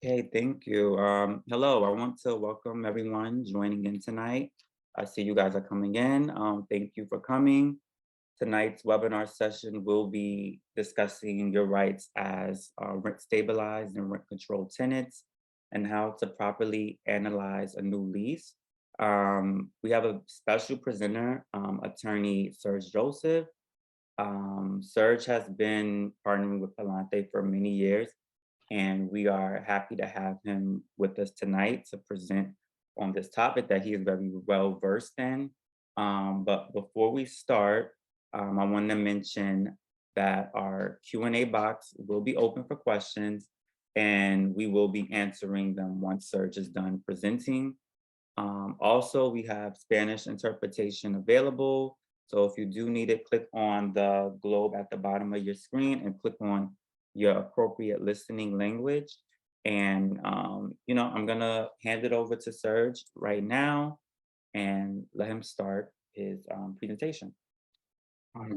Okay, thank you. Hello, I want to welcome everyone joining in tonight. I see you guys are coming in. Thank you for coming. Tonight's webinar session will be discussing your rights as rent stabilized and rent controlled tenants and how to properly analyze a new lease. We have a special presenter, attorney Serge Joseph. Serge has been partnering with Palante for many years, and we are happy to have him with us tonight to present on this topic that he is very well versed in. But before we start, I want to mention that our Q&A box will be open for questions, and we will be answering them once Serge is done presenting. Also, we have Spanish interpretation available. So if you do need it, click on the globe at the bottom of your screen and click on your appropriate listening language. And, I'm gonna hand it over to Serge right now and let him start his presentation.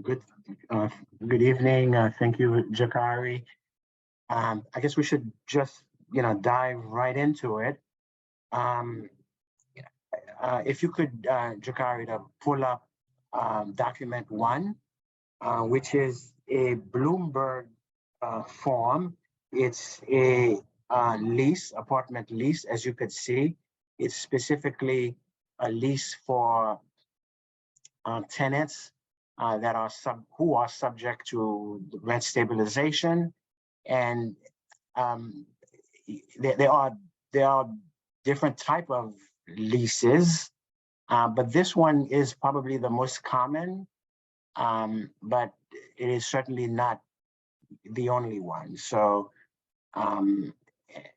Good, uh, good evening. Thank you, Jakari. I guess we should just, dive right into it. Um, if you could, Jakari, to pull up document one, which is a Bloomberg form. It's a apartment lease, as you could see. It's specifically a lease for tenants that are who are subject to rent stabilization, and um, there are different type of leases, but this one is probably the most common, but it is certainly not the only one. So,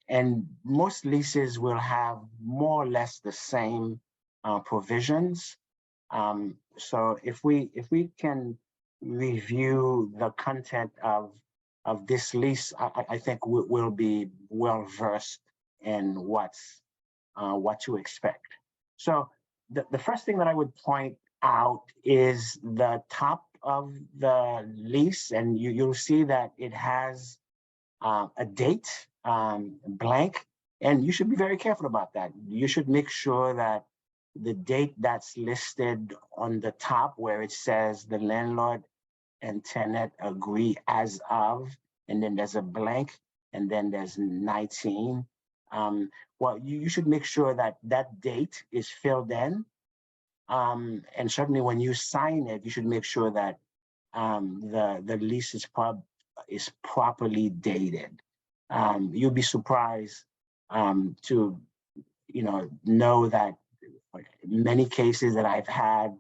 and most leases will have more or less the same provisions. So if we can review the content of this lease, I think we'll be well versed in what to expect. So the first thing that I would point out is the top of the lease, and you'll see that it has a date blank, and you should be very careful about that. You should make sure that the date that's listed on the top, where it says the landlord and tenant agree as of, and then there's a blank, and then there's 19. Well, you should make sure that that date is filled in. And certainly when you sign it, you should make sure that the lease is properly dated. You'll be surprised to know that in many cases that I've had,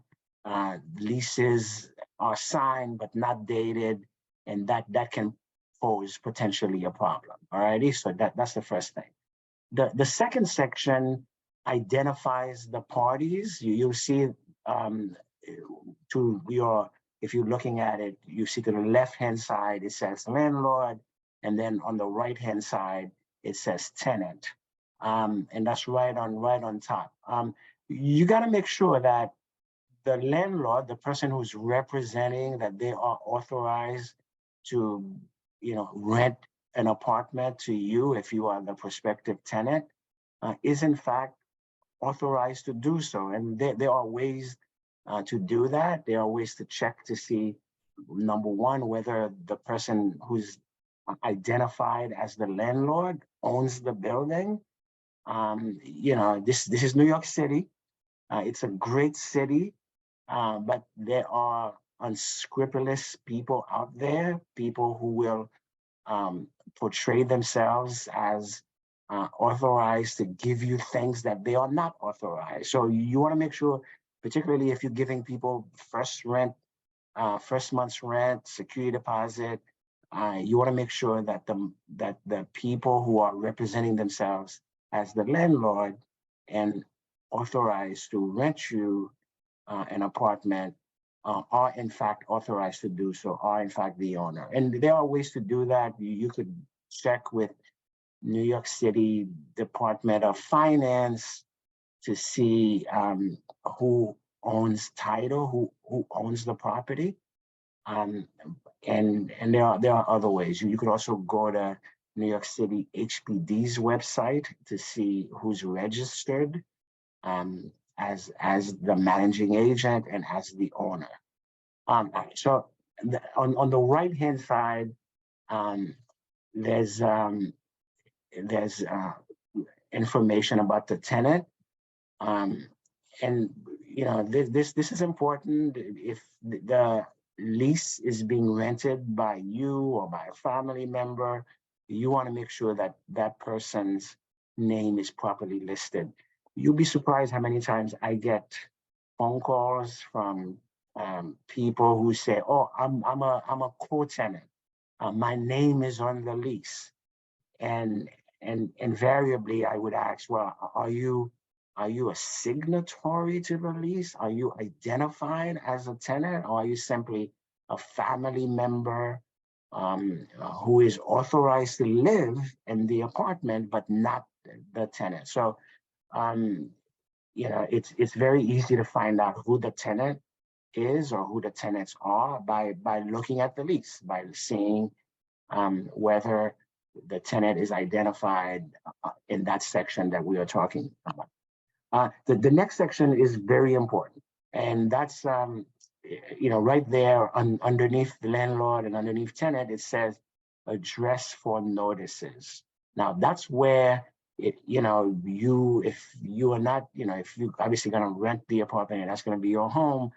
leases are signed but not dated, and that can pose potentially a problem. All righty, so that's the first thing. The second section identifies the parties. You'll see if you're looking at it, you see to the left-hand side, it says landlord, and then on the right-hand side, it says tenant. And that's right on top. You got to make sure that the landlord, the person who's representing, that they are authorized to, rent an apartment to you if you are the prospective tenant, is in fact authorized to do so. And there are ways to do that. There are ways to check to see, number one, whether the person who's identified as the landlord owns the building. This is New York City. It's a great city, but there are unscrupulous people out there, people who will portray themselves as authorized to give you things that they are not authorized. So you want to make sure, particularly if you're giving people first month's rent, security deposit, you want to make sure that the people who are representing themselves as the landlord and authorized to rent you an apartment are in fact authorized to do so, are in fact the owner. And there are ways to do that. You could check with New York City Department of Finance to see who owns title, who owns the property. And there are other ways. You could also go to New York City HPD's website to see who's registered as the managing agent and as the owner. So on the right-hand side, there's information about the tenant. And you know, this is important. If the lease is being rented by you or by a family member, you want to make sure that that person's name is properly listed. You'll be surprised how many times I get phone calls from people who say, "Oh, I'm a co-tenant. My name is on the lease," and invariably I would ask, "Well, are you a signatory to the lease? Are you identified as a tenant, or are you simply a family member who is authorized to live in the apartment but not the tenant?" So, you know, it's very easy to find out who the tenant is or who the tenants are by looking at the lease, by seeing whether the tenant is identified in that section that we are talking about. The next section is very important, and that's you know, right there underneath the landlord and underneath tenant, it says address for notices. Now that's where you know, if you are not, you know, if you obviously going to rent the apartment and that's going to be your home,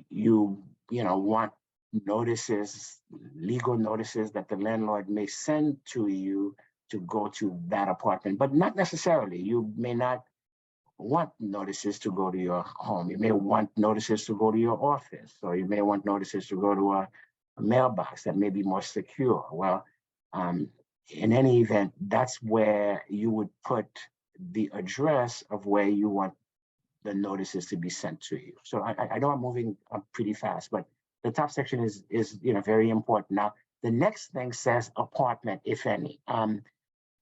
you know, want notices, legal notices that the landlord may send to you to go to that apartment, but not necessarily. You may not want notices to go to your home. You may want notices to go to your office, or you may want notices to go to a mailbox that may be more secure. Well, in any event, that's where you would put the address of where you want the notices to be sent to you. So I know I'm moving pretty fast, but the top section is you know, very important. Now, the next thing says apartment, if any.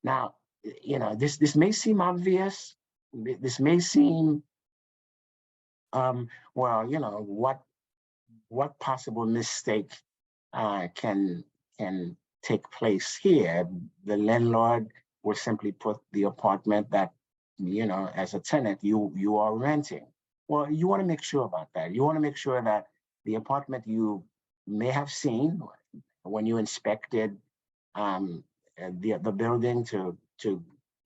Now, you know, this may seem obvious. This may seem, well, you know, what possible mistake can take place here? The landlord will simply put the apartment that, you know, as a tenant, you are renting. Well, you want to make sure about that. You want to make sure that the apartment you may have seen when you inspected the building to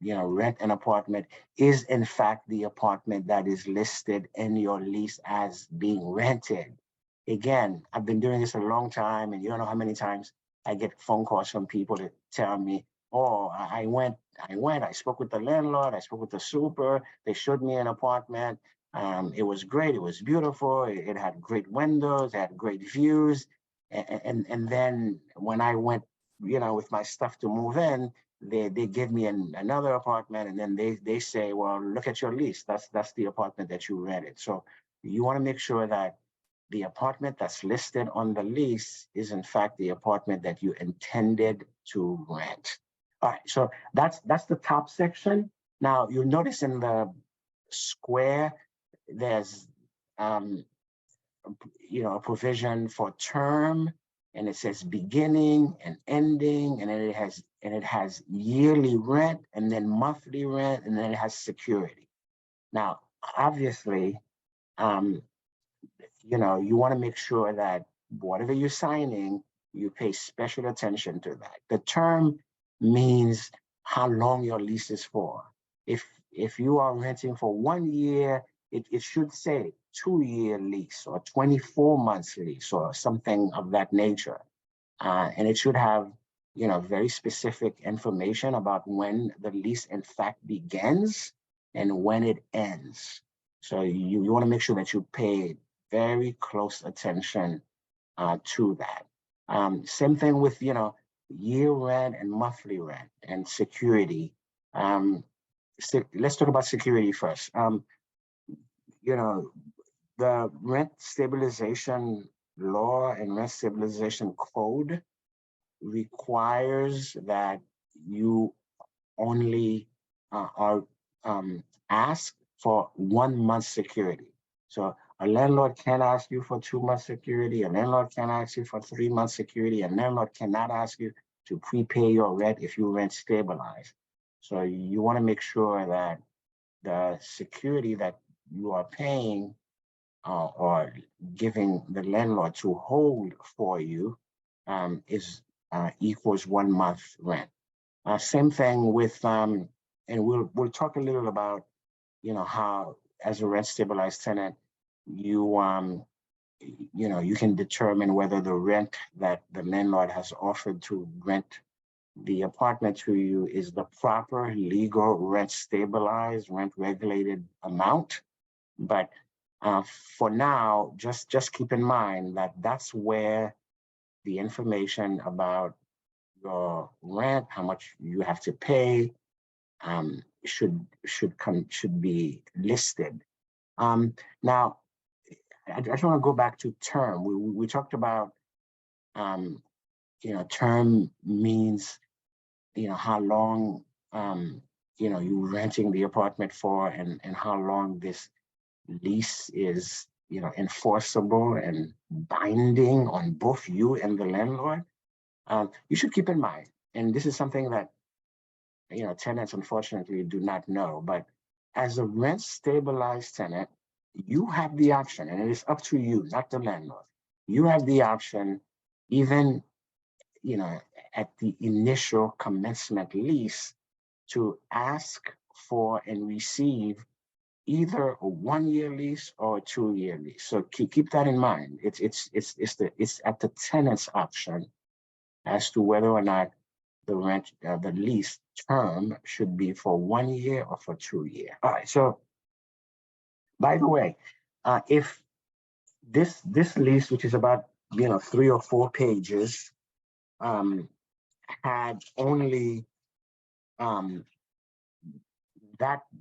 you know, rent an apartment is in fact the apartment that is listed in your lease as being rented. Again, I've been doing this a long time, and you don't know how many times I get phone calls from people that tell me, "Oh, I spoke with the landlord, I spoke with the super, they showed me an apartment. It was great, it was beautiful, it had great windows, it had great views. And then when I went, you know, with my stuff to move in, they give me another apartment, and then they say, well, look at your lease. That's the apartment that you rented." So you want to make sure that the apartment that's listed on the lease is in fact the apartment that you intended to rent. All right, so that's the top section. Now you'll notice in the square, there's you know, a provision for term, and it says beginning and ending, and then it has yearly rent, and then monthly rent, and then it has security. Now, obviously, you know, you want to make sure that whatever you're signing, you pay special attention to that. The term means how long your lease is for. If you are renting for 1 year, it should say 2-year lease or 24 months lease or something of that nature. And it should have, you know, very specific information about when the lease in fact begins and when it ends. So you want to make sure that you pay very close attention to that. Same thing with, you know, year rent and monthly rent and security. Let's talk about security first. You know, the rent stabilization law and rent stabilization code requires that you only are asked for 1 month security. So a landlord can ask you for 2 months security, a landlord can ask you for 3 months security, a landlord cannot ask you to prepay your rent if you rent stabilized. So you want to make sure that the security that you are paying or giving the landlord to hold for you is equals 1 month rent. Same thing with and we'll talk a little about how as a rent stabilized tenant you you can determine whether the rent that the landlord has offered to rent the apartment to you is the proper legal rent stabilized, rent regulated amount. But for now, just keep in mind that that's where the information about your rent, how much you have to pay, should be listed. Now, I just want to go back to term. We talked about term means how long you renting the apartment for, and how long this lease is enforceable and binding on both you and the landlord. You should keep in mind, and this is something that tenants unfortunately do not know, but as a rent stabilized tenant, you have the option, and it is up to you, not the landlord. You have the option, even at the initial commencement lease, to ask for and receive either a 1-year lease or a 2-year lease. So keep that in mind. It's at the tenant's option as to whether or not the lease term should be for 1 year or for 2 years. All right. So, by the way, if this lease, which is about 3 or 4 pages, had only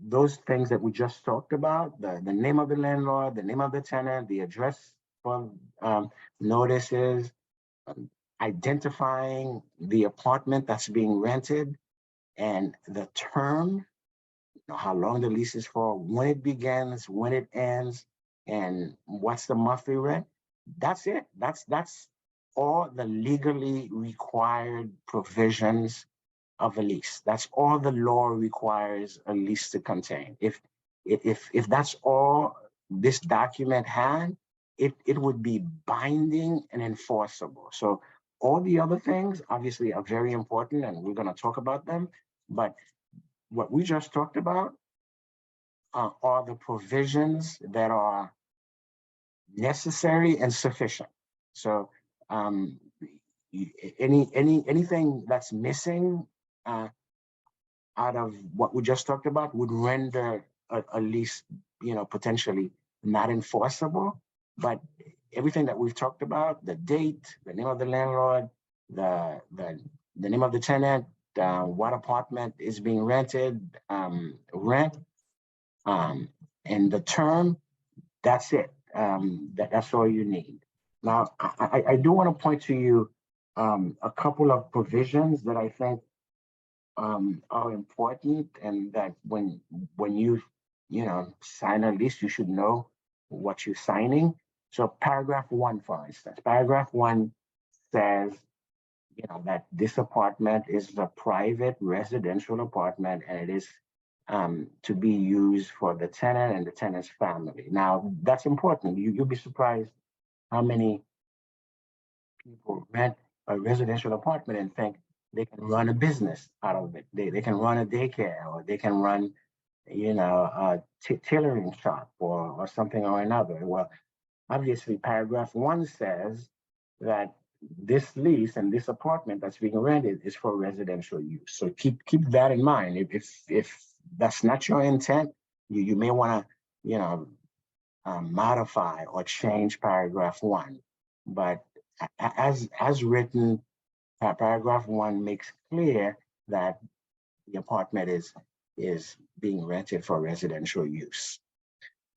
those things that we just talked about, the name of the landlord, the name of the tenant, the address for notices, identifying the apartment that's being rented, and the term, how long the lease is for, when it begins, when it ends, and what's the monthly rent. That's it. That's all the legally required provisions of a lease. That's all the law requires a lease to contain. If that's all this document had, it would be binding and enforceable. So all the other things obviously are very important, and we're going to talk about them. But what we just talked about are the provisions that are necessary and sufficient. So anything that's missing out of what we just talked about would render a lease, potentially not enforceable. But everything that we've talked about, the date, the name of the landlord, the name of the tenant, what apartment is being rented, rent, and the term, that's it. That's all you need. Now, I do want to point to you a couple of provisions that I think are important, and that when you sign a lease, you should know what you're signing. So paragraph 1, for instance, paragraph 1 says that this apartment is a private residential apartment, and it is to be used for the tenant and the tenant's family. Now, that's important. You'll be surprised how many people rent a residential apartment and think they can run a business out of it. They can run a daycare, or they can run, a tailoring shop or something or another. Well, obviously, paragraph 1 says that this lease and this apartment that's being rented is for residential use. So keep that in mind. If that's not your intent, you may want to, modify or change paragraph 1. But as written, paragraph 1 makes clear that the apartment is being rented for residential use.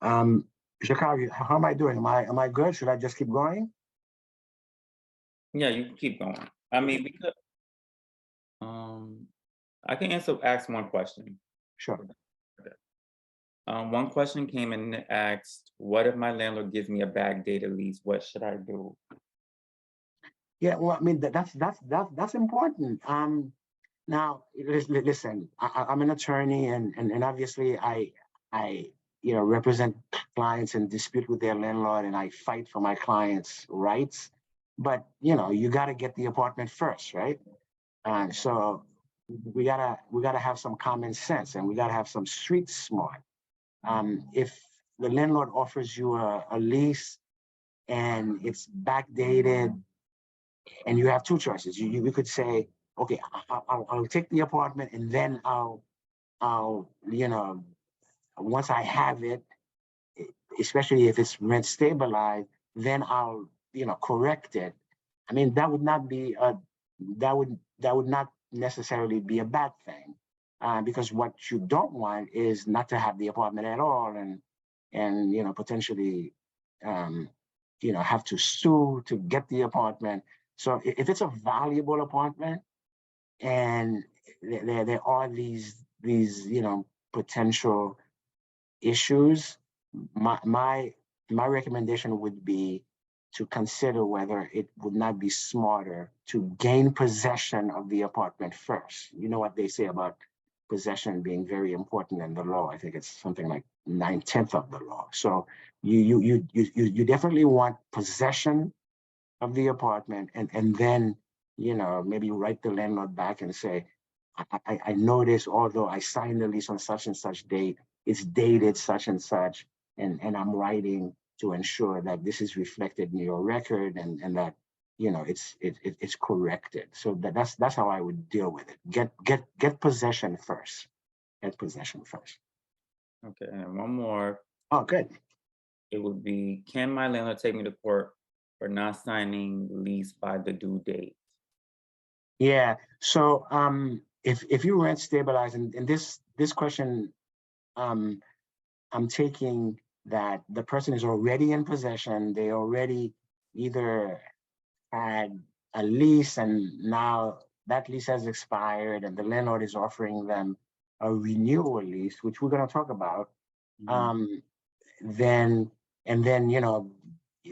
Shakari, how am I doing? Am I good? Should I just keep going? Yeah, you can keep going. I mean, we could. I can ask one question. Sure. One question came in and asked, "What if my landlord gives me a backdated lease? What should I do?" Yeah, well, I mean, that's important. Now, listen, I'm an attorney, and obviously I represent clients in dispute with their landlord, and I fight for my clients' rights. But you got to get the apartment first, right? So we gotta have some common sense, and we gotta have some street smart. If the landlord offers you a lease and it's backdated, and you have two choices. You could say, okay, I'll take the apartment, and then I'll once I have it, especially if it's rent stabilized, then I'll correct it. I mean, that would not necessarily be a bad thing, because what you don't want is not to have the apartment at all, and potentially um, have to sue to get the apartment. So if it's a valuable apartment, and there are these potential issues, my recommendation would be to consider whether it would not be smarter to gain possession of the apartment first. You know what they say about possession being very important in the law. I think it's something like 9/10 of the law. So you definitely want possession of the apartment, and then maybe write the landlord back and say, I noticed, although I signed the lease on such and such date, it's dated such and such, and I'm writing to ensure that this is reflected in your record, and that it's corrected. So that's how I would deal with it. Get possession first. Get possession first. Okay, and one more. Oh, good. It would be, can my landlord take me to court for not signing lease by the due date? Yeah. So if you rent stabilize, and this question, um I'm taking that the person is already in possession. They already either had a lease, and now that lease has expired, and the landlord is offering them a renewal lease, which we're going to talk about. Mhm. Um, then and then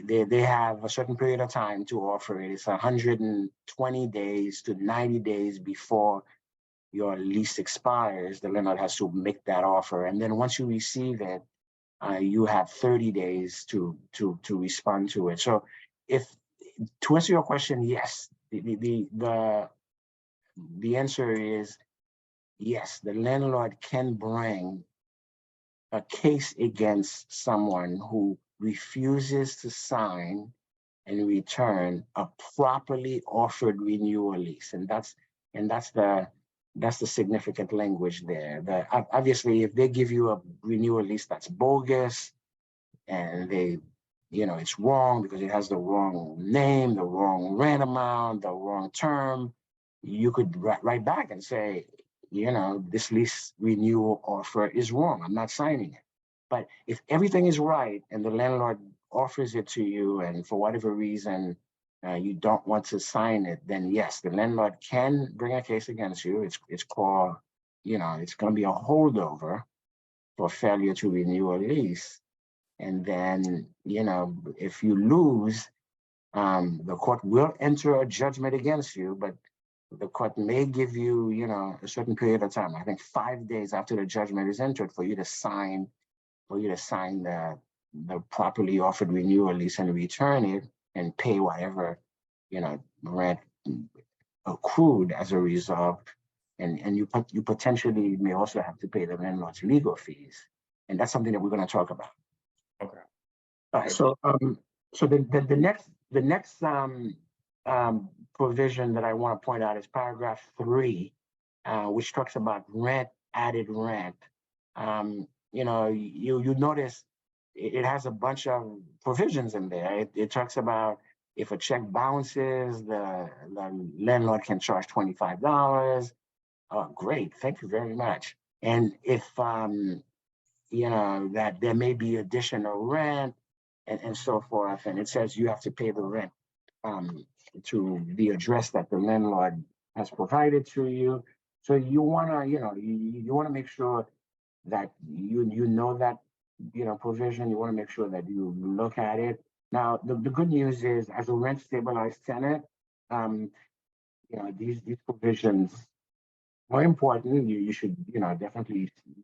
they have a certain period of time to offer it. It's 120 days to 90 days before your lease expires. The landlord has to make that offer, and then once you receive it, you have 30 days to respond to it. So, if to answer your question, yes, the answer is yes. The landlord can bring a case against someone who refuses to sign and return a properly offered renewal lease, and that's the significant language there. Obviously, if they give you a renewal lease that's bogus, and it's wrong because it has the wrong name, the wrong rent amount, the wrong term, you could write back and say, this lease renewal offer is wrong. I'm not signing it. But if everything is right and the landlord offers it to you, and for whatever reason you don't want to sign it, then yes, the landlord can bring a case against you. It's called, it's going to be a holdover for failure to renew a lease. And then, if you lose, the court will enter a judgment against you, but the court may give you, a certain period of time. I think 5 days after the judgment is entered for you to sign, the properly offered renewal lease and return it and pay whatever, rent accrued as a result. And you potentially may also have to pay the landlord's legal fees. And that's something that we're going to talk about. Okay. All right, so the next provision that I want to point out is paragraph 3, which talks about added rent. You notice it has a bunch of provisions in there. It talks about if a check bounces, the landlord can charge $25. Oh, great, thank you very much. And if that there may be additional rent, and so forth. And it says you have to pay the rent to the address that the landlord has provided to you. So you wanna, you wanna make sure that you know that provision. You want to make sure that you look at it. Now, the good news is, as a rent stabilized tenant, These provisions are important. You should, definitely see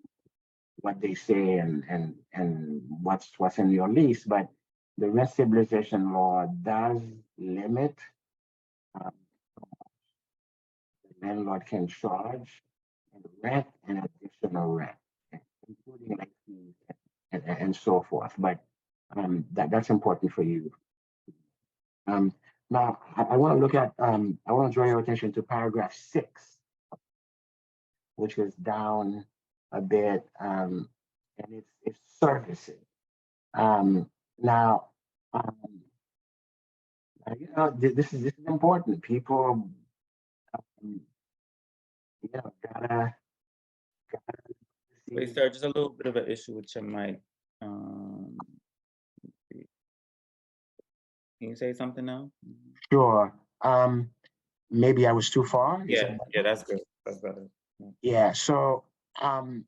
what they say and what's in your lease. But the rent stabilization law does limit um, the landlord can charge rent and additional rent, including late fees and so forth. But that's important for you. Um, Now, I want to look at, I want to draw your attention to paragraph 6, which is down a bit, and it's services. Now, um, this is important. People, um, gotta Wait, see. sir, just a little bit of an issue with your mic. Can you say something now? Sure. Maybe I was too far. Is Yeah, that yeah, that's good. That's better. Yeah. yeah? So, um,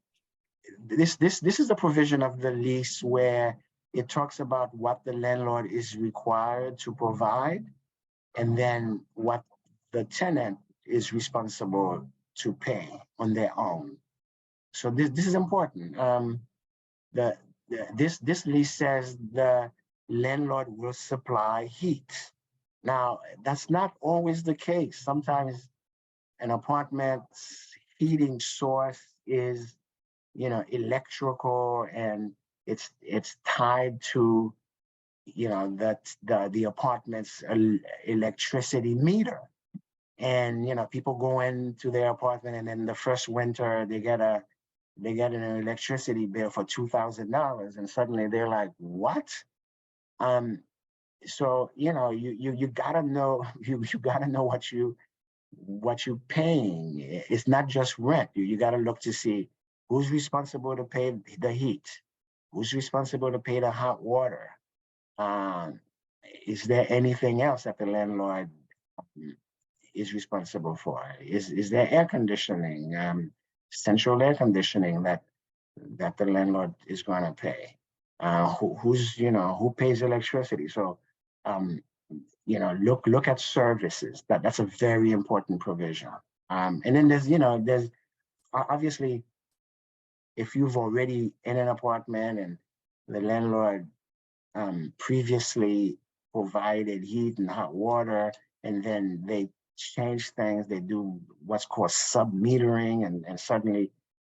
this is a provision of the lease where it talks about what the landlord is required to provide, and then what the tenant is responsible to pay on their own. So this is important. This lease says the landlord will supply heat. Now, that's not always the case. Sometimes an apartment's heating source is, electrical, and it's tied to, that the apartment's electricity meter. And people go into their apartment, and then the first winter they get an electricity bill for $2,000, and suddenly they're like, what? So you gotta know you gotta know what you paying. It's not just rent. You gotta look to see who's responsible to pay the heat, who's responsible to pay the hot water. Um, is there anything else that the landlord is responsible for? Is there air conditioning, central air conditioning that the landlord is going to pay? Who pays electricity? So, look at services. That's a very important provision. And then there's obviously, if you've already in an apartment and the landlord previously provided heat and hot water, and then they change things, they do what's called sub-metering, and suddenly,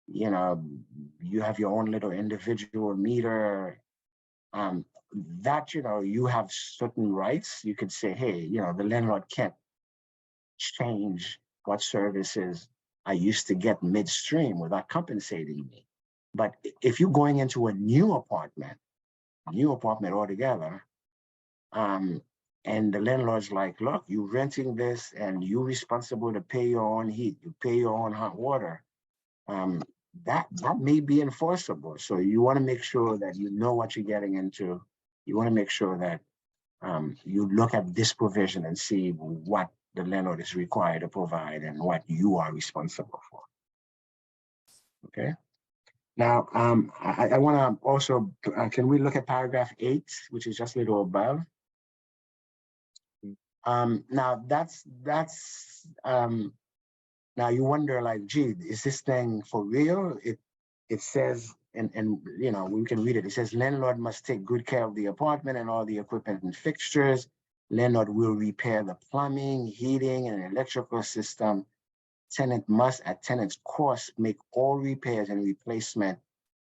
you have your own little individual meter, that, you have certain rights. You could say, hey, the landlord can't change what services I used to get midstream without compensating me. But if you're going into a new apartment altogether, and the landlord's like, look, you renting this and you're responsible to pay your own heat, you pay your own hot water, that may be enforceable. So you want to make sure that you know what you're getting into. You want to make sure that you look at this provision and see what the landlord is required to provide and what you are responsible for. Okay. Now, I want to also, can we look at paragraph 8, which is just a little above? Now now you wonder, like, gee, is this thing for real? It says, and we can read it. It says landlord must take good care of the apartment and all the equipment and fixtures. Landlord will repair the plumbing, heating, and electrical system. Tenant must, at tenant's cost, make all repairs and replacement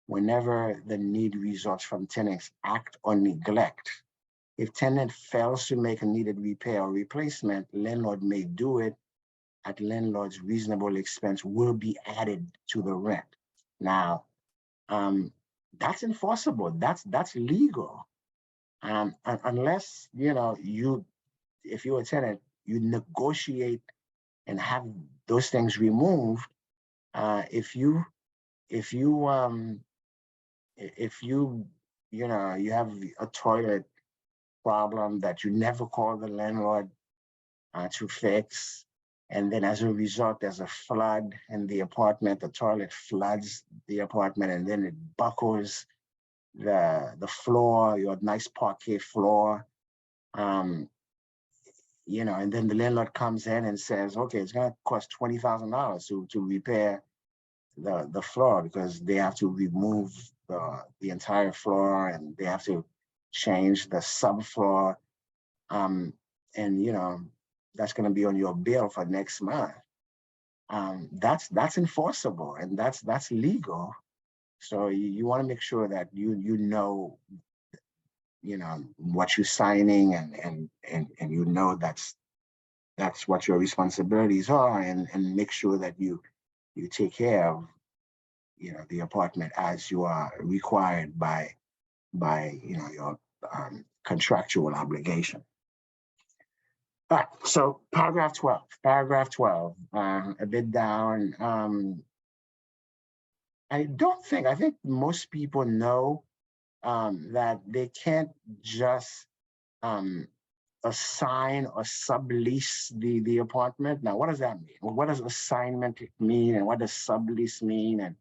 whenever the need results from tenant's act or neglect. If tenant fails to make a needed repair or replacement, landlord may do it at landlord's reasonable expense, will be added to the rent. Now, that's enforceable. That's legal. Unless if you're a tenant, you negotiate and have those things removed. If you have a toilet problem that you never call the landlord to fix, and then as a result there's a flood in the apartment, the toilet floods the apartment, and then it buckles the floor, your nice parquet floor, and then the landlord comes in and says, okay, it's going to cost $20,000 to repair the floor, because they have to remove the entire floor, and they have to change the subfloor. And that's going to be on your bill for next month. That's enforceable, and that's legal. So you want to make sure that you know what you're signing, and that's what your responsibilities are, and make sure that you take care of the apartment as you are required by your contractual obligation. All right, so paragraph 12, a bit down. I think most people know that they can't just assign or sublease the apartment. Now, what does that mean? Well, what does assignment mean, and what does sublease mean? And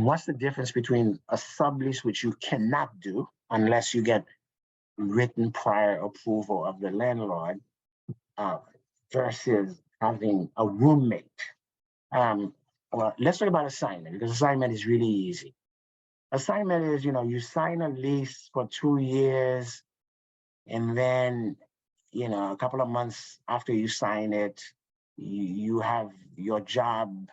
what's the difference between a sublease, which you cannot do unless you get written prior approval of the landlord, versus having a roommate? Well, let's talk about assignment, because assignment is really easy. Assignment is, you sign a lease for 2 years, and then, a couple of months after you sign it, you have your job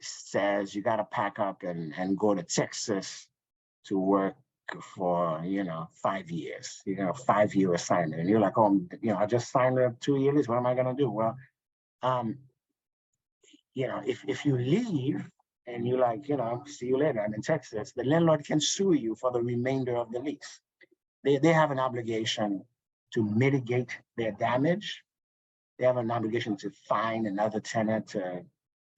says you got to pack up and go to Texas to work for 5 years. 5-year assignment, and you're like, oh, I just signed a 2-year lease. What am I gonna do? Well, if you leave and you're like, see you later, I'm in Texas, the landlord can sue you for the remainder of the lease. They have an obligation to mitigate their damage. They have an obligation to find another tenant to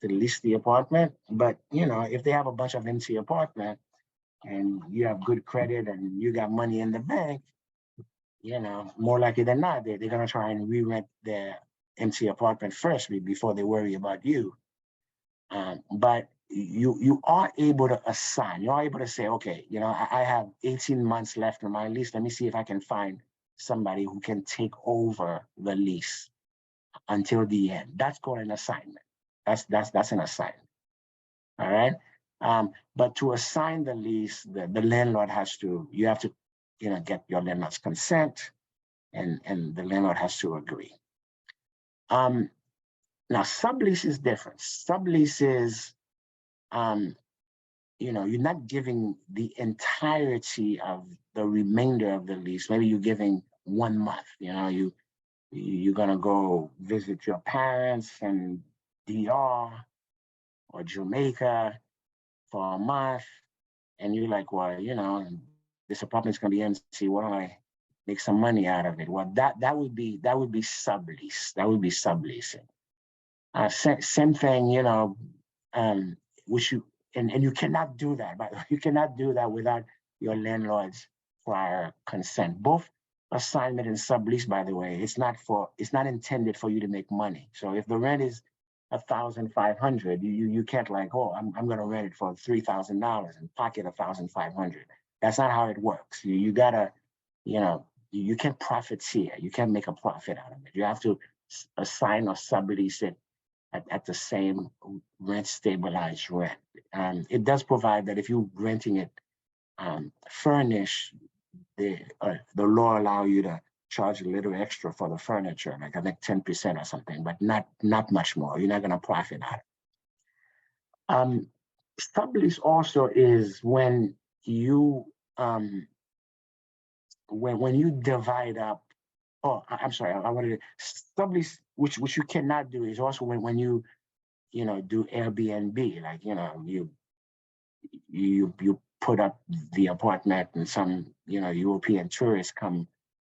lease the apartment. But if they have a bunch of empty apartment and you have good credit and you got money in the bank, more likely than not, they're gonna try and re-rent their empty apartment first before they worry about you. But you are able to assign. You are able to say, okay, I have 18 months left on my lease. Let me see if I can find somebody who can take over the lease until the end. That's called an assignment. That's an assignment. All right. But to assign the lease, the landlord you have to, get your landlord's consent, and the landlord has to agree. Now, sublease is different. Sublease is, you're not giving the entirety of the remainder of the lease. Maybe you're giving 1 month. You're gonna go visit your parents in DR or Jamaica for a month, and you're like, well, this apartment's gonna be empty. Why don't I make some money out of it? Well, that would be sublease. That would be subleasing. Same thing, which you and you cannot do that. But you cannot do that without your landlord's prior consent. Both assignment and sublease, by the way, it's not intended for you to make money. So if the rent is $1,500, you can't like, oh, I'm gonna rent it for $3,000 and pocket $1,500. That's not how it works. You gotta, you can't profiteer. You can't make a profit out of it. You have to assign or sublease it at the same rent stabilized rent. It does provide that if you're renting it furnished, the law allow you to charge a little extra for the furniture, like I think 10% or something, but not much more. You're not going to profit out of it. Sublease also is when you when you divide up. Oh, I'm sorry. I wanted to sublease, which you cannot do, is also when you do Airbnb, like you put up the apartment and some European tourists come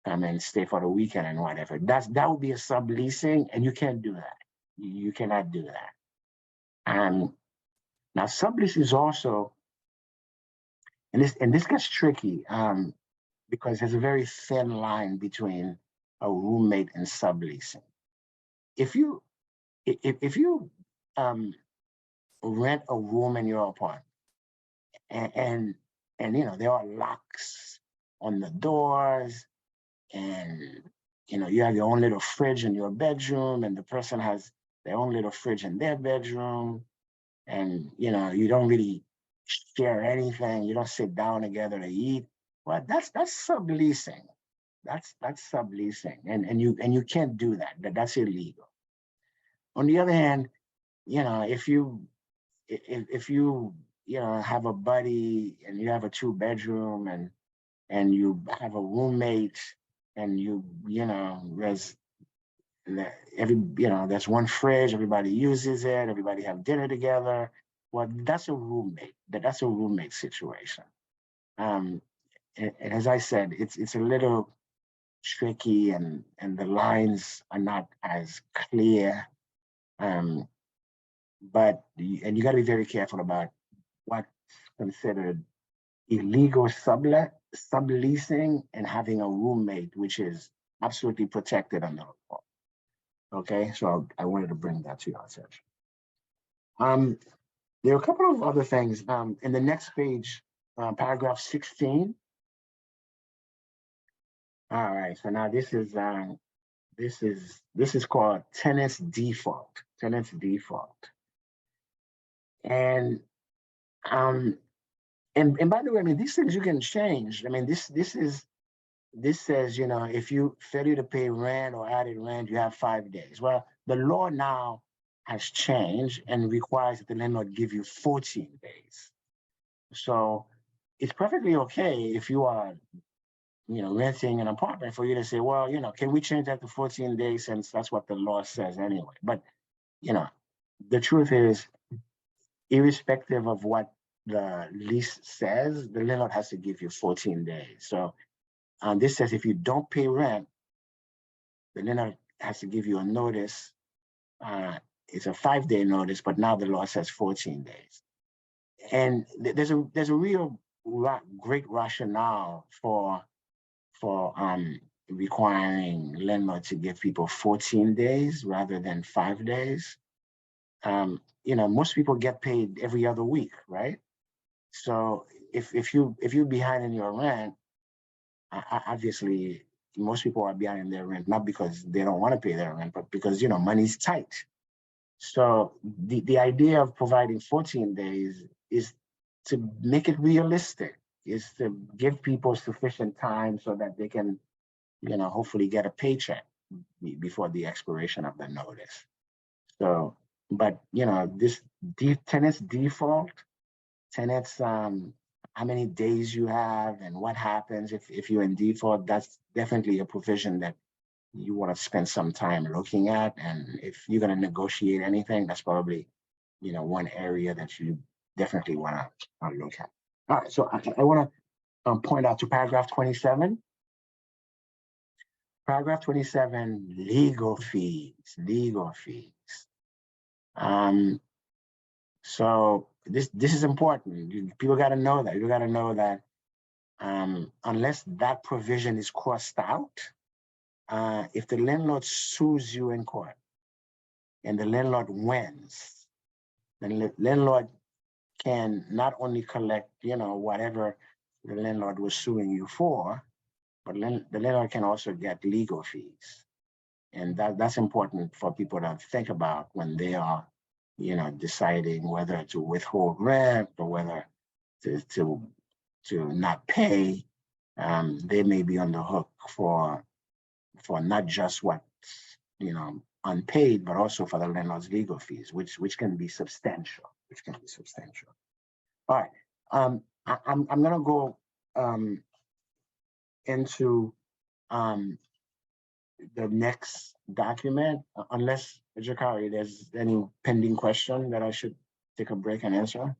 and stay for the weekend and whatever. That would be a subleasing, and you can't do that. You cannot do that. And now sublease is also, and this gets tricky, because there's a very thin line between a roommate and subleasing. If you rent a room in your apartment, and there are locks on the doors, and you have your own little fridge in your bedroom, and the person has their own little fridge in their bedroom, and you don't really share anything. You don't sit down together to eat. Well, that's subleasing. That's subleasing, and you can't do that. That's illegal. On the other hand, if you have a buddy and you have a 2-bedroom, and you have a roommate, and there's one fridge, everybody uses it, everybody have dinner together. Well, that's a roommate. That's a roommate situation. And as I said, it's a little tricky, and the lines are not as clear. But you got to be very careful about what's considered illegal subleasing and having a roommate, which is absolutely protected under the law. Okay, so I wanted to bring that to your attention. There are a couple of other things in the next page, paragraph 16. All right, so now this is called tenant's default. Tenant's default. And by the way, I mean, these things you can change. I mean, this says, if you failure to pay rent or added rent, you have 5 days. Well, the law now has changed and requires that the landlord give you 14 days. So it's perfectly okay if you are, renting an apartment, for you to say, well, can we change that to 14 days, since that's what the law says anyway. But, the truth is, irrespective of what the lease says, the landlord has to give you 14 days. So this says if you don't pay rent, the landlord has to give you a notice. It's a 5-day notice, but now the law says 14 days. And there's a real great rationale for requiring landlord to give people 14 days rather than 5 days. Most people get paid every other week, right? So if you're behind in your rent, obviously most people are behind in their rent, not because they don't want to pay their rent, but because money's tight. So the idea of providing 14 days is to make it realistic, is to give people sufficient time so that they can, hopefully get a paycheck before the expiration of the notice. So, but this tenant's default, tenants, how many days you have and what happens if you're in default, that's definitely a provision that you want to spend some time looking at. And if you're going to negotiate anything, that's probably, one area that you definitely want to look at. All right, so I want to point out to paragraph 27. Paragraph 27, legal fees. So this is important. People got to know that. You got to know that unless that provision is crossed out, if the landlord sues you in court and the landlord wins, then the landlord can not only collect, whatever the landlord was suing you for, but the landlord can also get legal fees. And that's important for people to think about when they are, deciding whether to withhold rent or whether to not pay. They may be on the hook for not just what unpaid, but also for the landlord's legal fees, which can be substantial. All right, I'm gonna go into the next document, unless Jakari, there's any pending question that I should take a break and answer.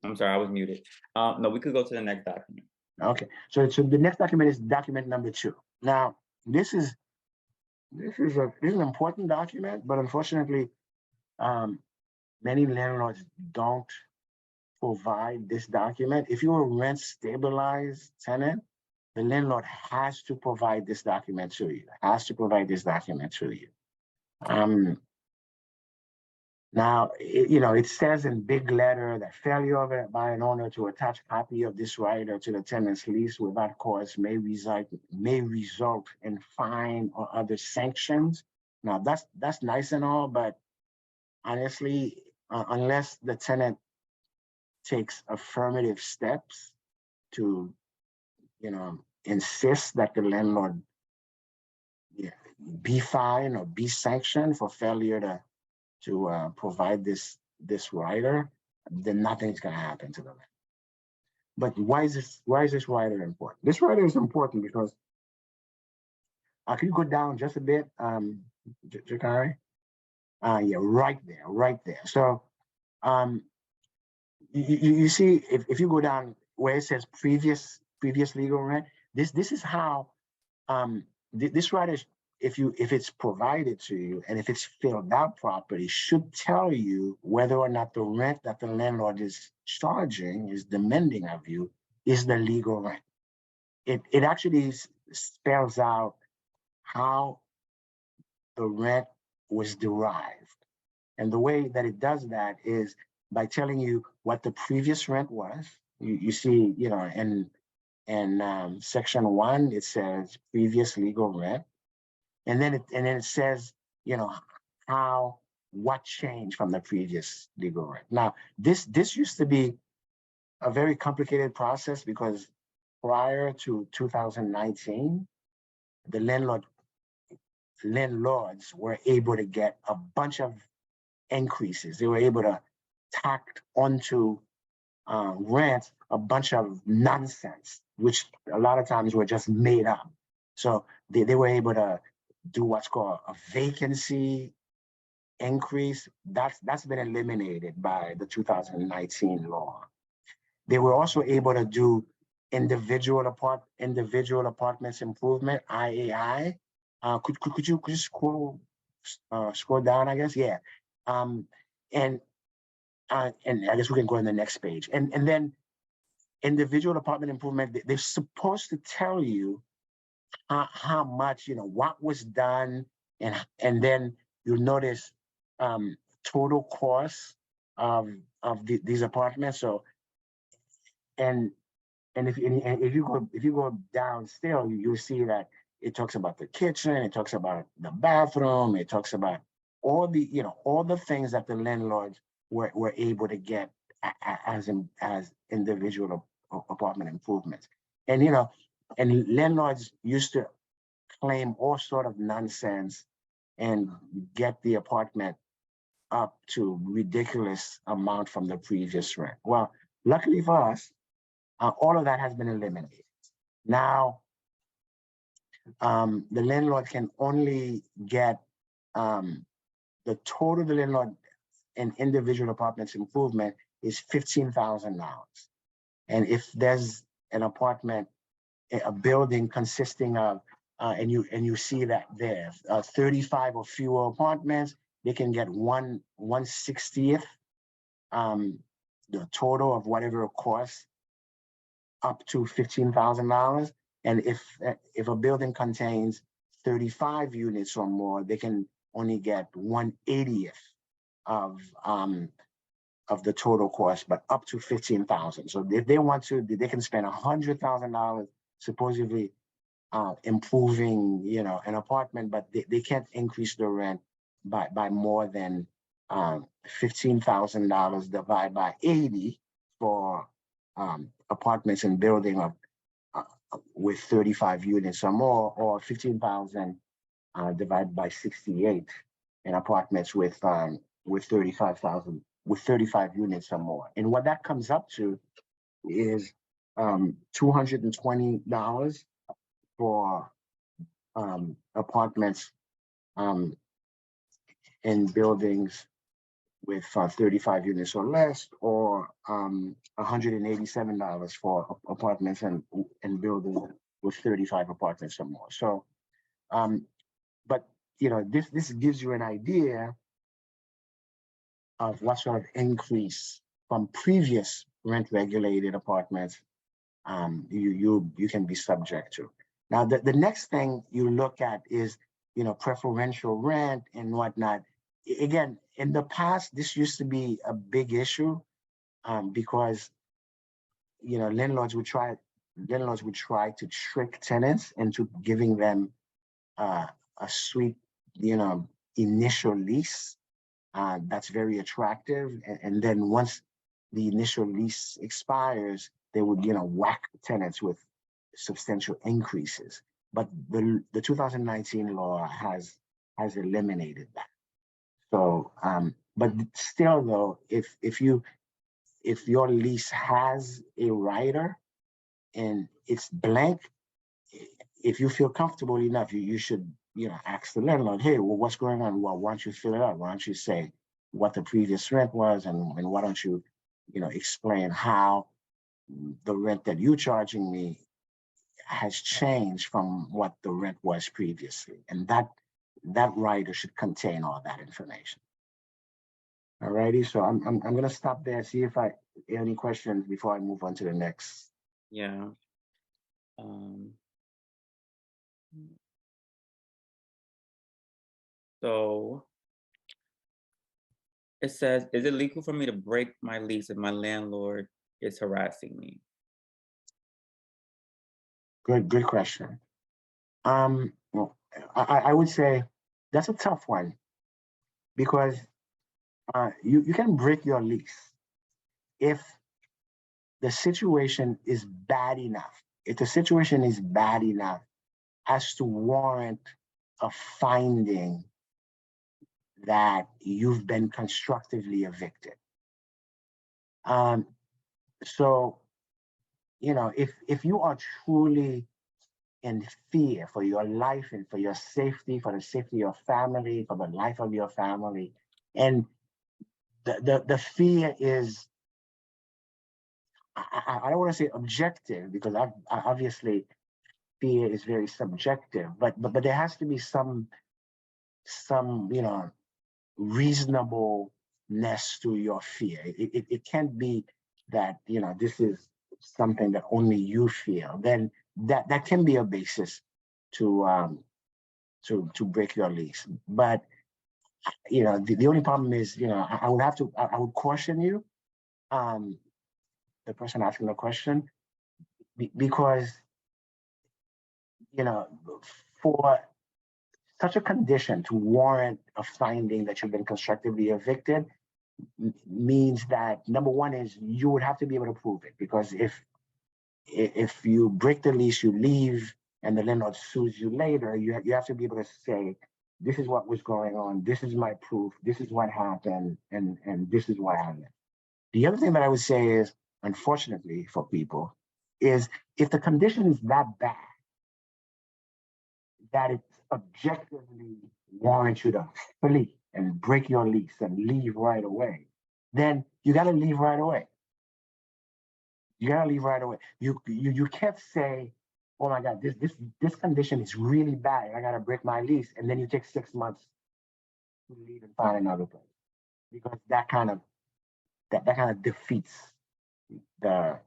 I'm sorry, I was muted. No, we could go to the next document. Okay, so the next document is document number 2. Now, this is an important document, but unfortunately, many landlords don't provide this document. If you're a rent stabilized tenant, the landlord has to provide this document to you. Now, it says in big letter that failure by an owner to attach a copy of this rider to the tenant's lease without cause may result in fine or other sanctions. Now, that's nice and all, but honestly, unless the tenant takes affirmative steps to, insist that the landlord be fined or be sanctioned for failure to provide this rider, then nothing's going to happen to the land. But why is this rider important? This rider is important because can you go down just a bit, Jakari? Yeah, right there. So you see, if you go down where it says previous legal rent, this is how this rider, if it's provided to you and if it's filled out properly, should tell you whether or not the rent that the landlord is charging, is demanding of you, is the legal rent. It actually spells out how the rent was derived. And the way that it does that is by telling you what the previous rent was. You see, in section 1, it says previous legal rent. And then it says, what changed from the previous legal rent. Now, this used to be a very complicated process because prior to 2019, the landlords were able to get a bunch of increases. They were able to tack onto rent a bunch of nonsense, which a lot of times were just made up. So they were able to do what's called a vacancy increase. That's been eliminated by the 2019 law. They were also able to do individual apartments improvement, IAI. Could you scroll down, I guess? Yeah. And I guess we can go on the next page. And then individual apartment improvement, they're supposed to tell you how much, what was done, and then you'll notice total cost of these apartments. So and if you go down still, you'll see that it talks about the kitchen, it talks about the bathroom, it talks about all the things that the landlords were able to get as individual apartment improvements. And landlords used to claim all sort of nonsense and get the apartment up to ridiculous amount from the previous rent. Well, luckily for us, all of that has been eliminated. Now, the landlord can only get the total the landlord in individual apartments improvement is $15,000. And if there's an apartment, a building consisting of, and you see that there, 35 or fewer apartments, they can get 1/60th the total of whatever it costs, up to $15,000. And if a building contains 35 units or more, they can only get 1/80th of the total cost, but up to $15,000. So if they want to, they can spend $100,000 supposedly improving, an apartment, but they can't increase the rent by more than $15,000 divided by 80 for apartments in building of with 35 units or more, or 15,000 divided by 68 in apartments with 35,000 with 35 units or more. And what that comes up to is $220 for apartments in buildings with 35 units or less, or $187 for apartments and buildings with 35 apartments or more. So, but this gives you an idea of what sort of increase from previous rent regulated apartments you can be subject to. Now, the next thing you look at is preferential rent and whatnot. Again, in the past, this used to be a big issue because landlords would try to trick tenants into giving them a sweet, initial lease that's very attractive, and then once the initial lease expires, they would whack tenants with substantial increases. But the 2019 law has eliminated that. So, but still, though, if your lease has a rider and it's blank, if you feel comfortable enough, you should ask the landlord, hey, well, what's going on? Well, why don't you fill it out? Why don't you say what the previous rent was, and why don't you explain how the rent that you're charging me has changed from what the rent was previously, and that rider should contain all that information. All righty, so I'm gonna stop there, see if I have any questions before I move on to the next. Yeah. So it says, is it legal for me to break my lease if my landlord is harassing me? Good question. Well, I would say that's a tough one, because you can break your lease if the situation is bad enough. If the situation is bad enough as to warrant a finding that you've been constructively evicted. So, if you are truly in fear for your life and for your safety, for the safety of your family, for the life of your family, and the fear is, I don't want to say objective, because obviously fear is very subjective, but there has to be some reasonableness to your fear. It can't be that this is something that only you feel. Then that can be a basis to break your lease. But the only problem is, I would caution you, the person asking the question, because for such a condition to warrant a finding that you've been constructively evicted means that, number one, is you would have to be able to prove it, because if you break the lease, you leave, and the landlord sues you later, you have to be able to say, this is what was going on, this is my proof, this is what happened, and this is what happened. The other thing that I would say is, unfortunately for people, is if the condition is that bad that it objectively warrants you to flee and break your lease and leave right away, then you got to leave right away. You got to leave right away. You can't say, oh my God, this condition is really bad, I got to break my lease, and then you take 6 months to leave and find another place, because that kind of defeats the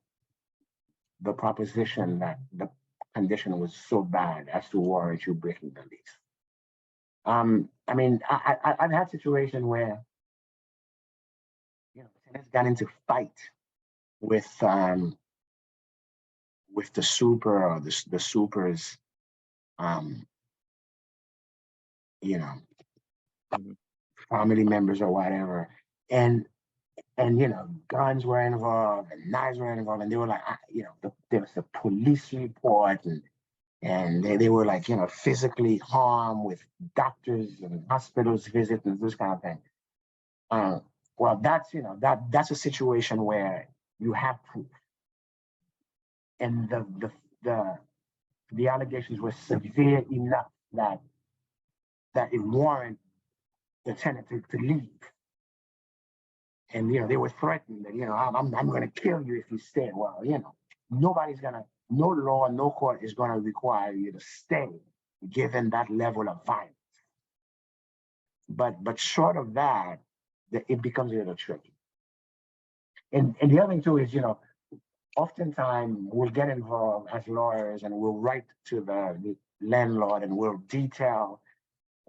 proposition that the condition was so bad as to warrant you breaking the lease. I mean, I've had situations where tenants got into fight with the super, or the super's family members or whatever, and guns were involved and knives were involved, and they were like, there was a police report, and they were like, physically harmed, with doctors and hospitals visits and this kind of thing. Well, that's a situation where you have proof, and the allegations were severe enough that it warranted the tenant to leave. And they were threatened that I'm going to kill you if you stay. Well, no law, no court is going to require you to stay, given that level of violence. But short of that, it becomes a little tricky. And the other thing too is, oftentimes we'll get involved as lawyers and we'll write to the landlord and we'll detail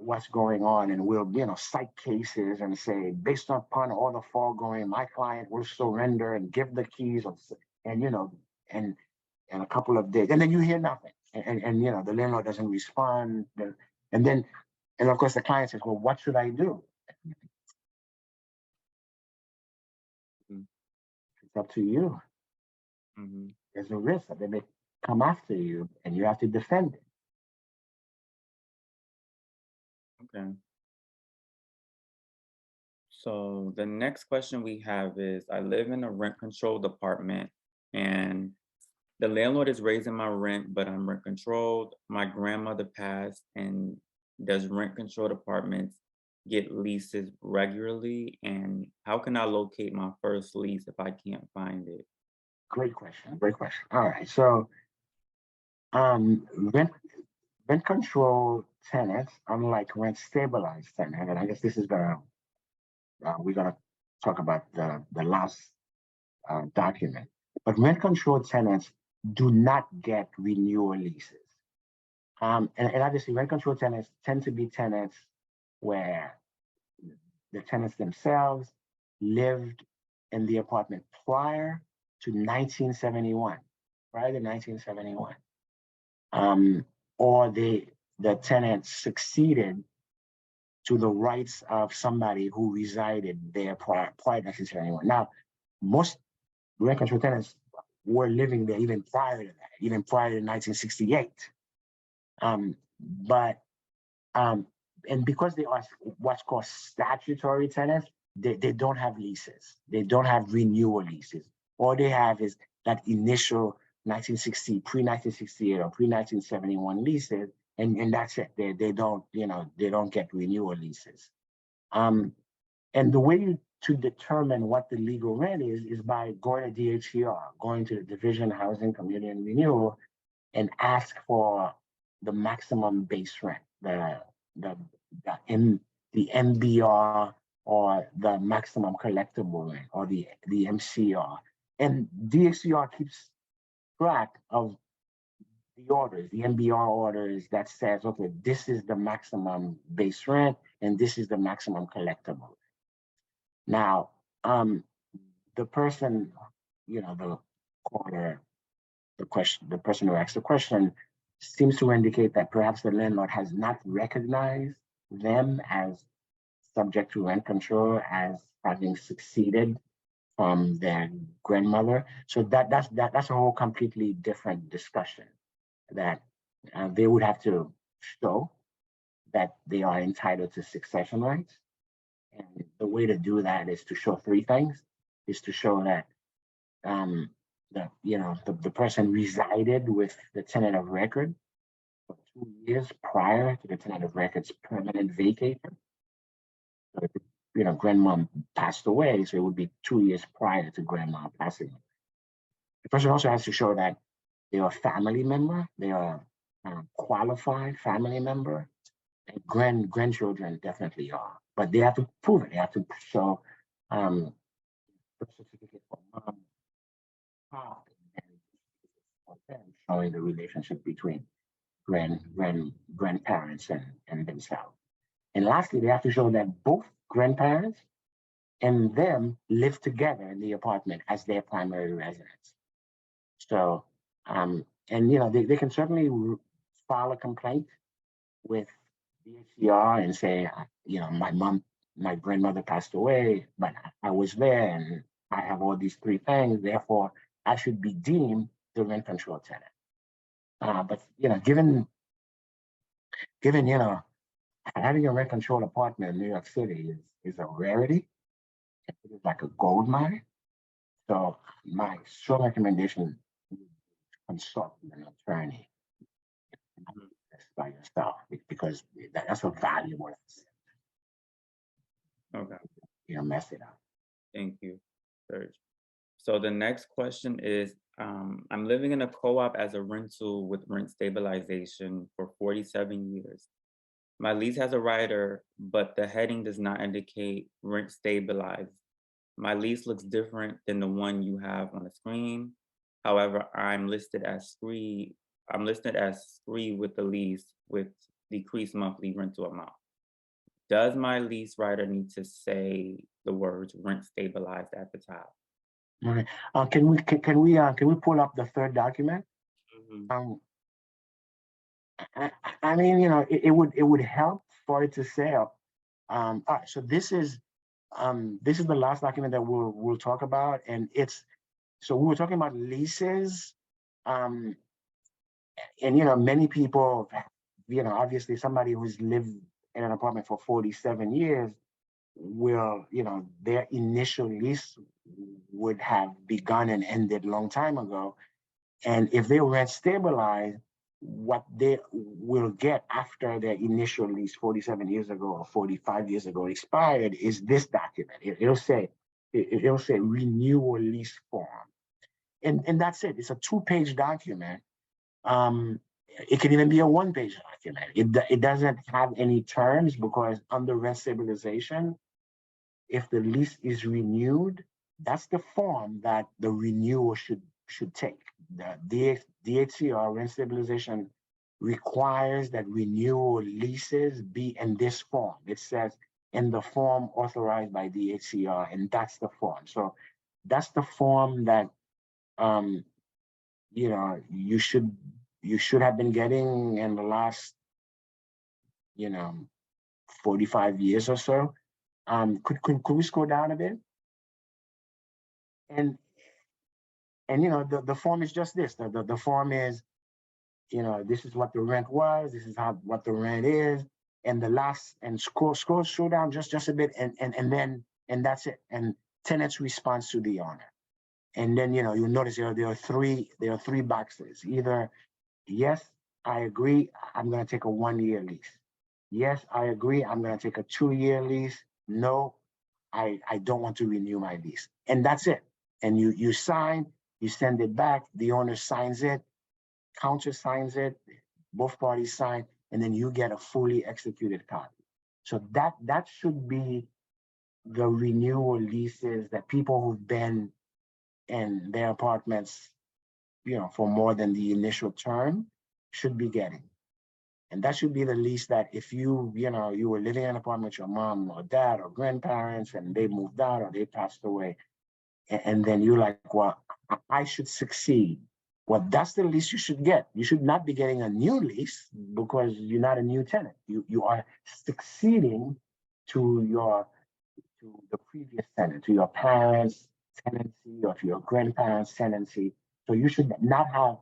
what's going on, and we'll, cite cases and say, based upon all the foregoing, my client will surrender and give the keys, and and a couple of days, and then you hear nothing, and the landlord doesn't respond, and then, and of course the client says, well, what should I do? Mhm. It's up to you. Mhm. There's a risk that they may come after you, and you have to defend it. Okay. So the next question we have is, I live in a rent controlled apartment and the landlord is raising my rent, but I'm rent controlled. My grandmother passed, and does rent controlled apartments get leases regularly? And how can I locate my first lease if I can't find it? Great question. Great question. All right. So, um, rent rent control tenants, unlike rent stabilized tenants, and I guess this is we're gonna talk about the last document. But rent control tenants do not get renewal leases. And obviously, rent control tenants tend to be tenants where the tenants themselves lived in the apartment prior to 1971, prior to 1971. Or the tenant succeeded to the rights of somebody who resided there prior to 1971. Now, most rent control tenants were living there even prior to that, even prior to 1968. But and because they are what's called statutory tenants, they don't have leases. They don't have renewal leases. All they have is that initial 1960, pre-1968 or pre-1971 leases, and that's it. They don't, they don't get renewal leases. And the way to determine what the legal rent is by going to DHCR, going to the Division of Housing, Community and Renewal, and ask for the maximum base rent, the the M the MBR, or the maximum collectible rent, or the MCR. And DHCR keeps track of the orders, the MBR orders that says, okay, this is the maximum base rent and this is the maximum collectible. Now, the person, the caller, the person who asked the question seems to indicate that perhaps the landlord has not recognized them as subject to rent control, as having succeeded from their grandmother. So that's a whole completely different discussion, that they would have to show that they are entitled to succession rights. And the way to do that is to show three things: is to show that the person resided with the tenant of record for 2 years prior to the tenant of record's permanent vacation. So grandmom passed away, so it would be 2 years prior to grandma passing. The person also has to show that they are a family member, they are a qualified family member, and grandchildren definitely are. But they have to prove it. They have to show birth certificate for mom, pop, and showing the relationship between grandparents and themselves. And lastly, they have to show that both grandparents and them live together in the apartment as their primary residence. So, and they can certainly file a complaint with the HCR and say, my grandmother passed away, but I was there and I have all these three things, therefore I should be deemed the rent control tenant. But given having a rent control apartment in New York City is a rarity. It is like a gold mine. So my strong recommendation is consult with an attorney Mhm. by yourself, because that's a valuable asset. Okay, Mess it up. thank you, Serge. So the next question is, I'm living in a co-op as a rental with rent stabilization for 47 years. My lease has a rider, but the heading does not indicate rent stabilized. My lease looks different than the one you have on the screen. However, I'm listed as SCREE with the lease with decreased monthly rental amount. Does my lease writer need to say the words rent stabilized at the top? Okay. Can we pull up the third document? Mhm. Um, I mean, you know, it would help for it to say, all right, so this is the last document that we'll talk about, and so we were talking about leases, um, and you know, many people, you know, obviously somebody who's lived in an apartment for 47 years will, you know, their initial lease would have begun and ended long time ago. And if they rent stabilized, what they will get after their initial lease 47 years ago or 45 years ago expired is this document. It'll say renewal lease form. And that's it. It's a 2-page document. It can even be a 1-page document. It doesn't have any terms because under rent stabilization, if the lease is renewed, that's the form that the renewal should take. The DHCR, rent stabilization, requires that renewal leases be in this form. It says in the form authorized by DHCR, and that's the form. So that's the form that um, you know you should have been getting in the last, you know, 45 years or so. Could we scroll down a bit? And you know, the form is just this. The form is, you know, this is what the rent was, this is what the rent is, and the last, and scroll down just a bit, and that's it. And tenant's response to the owner. And then, you know, you'll notice there are three boxes. Either yes, I agree, I'm gonna take a 1-year lease. Yes, I agree, I'm gonna take a 2-year lease. No, I don't want to renew my lease. And that's it. And you sign, you send it back, the owner signs it, counter signs it, both parties sign, and then you get a fully executed copy. So that should be the renewal leases that people who've been in their apartments, you know, for more than the initial term should be getting. And that should be the lease that if you know, you were living in an apartment with your mom or dad or grandparents and they moved out or they passed away, and then you're like, well, I should succeed. Well, that's the lease you should get. You should not be getting a new lease because you're not a new tenant. You are succeeding to the previous tenant, to your parents' tenancy or to your grandparents' tenancy. So you should not have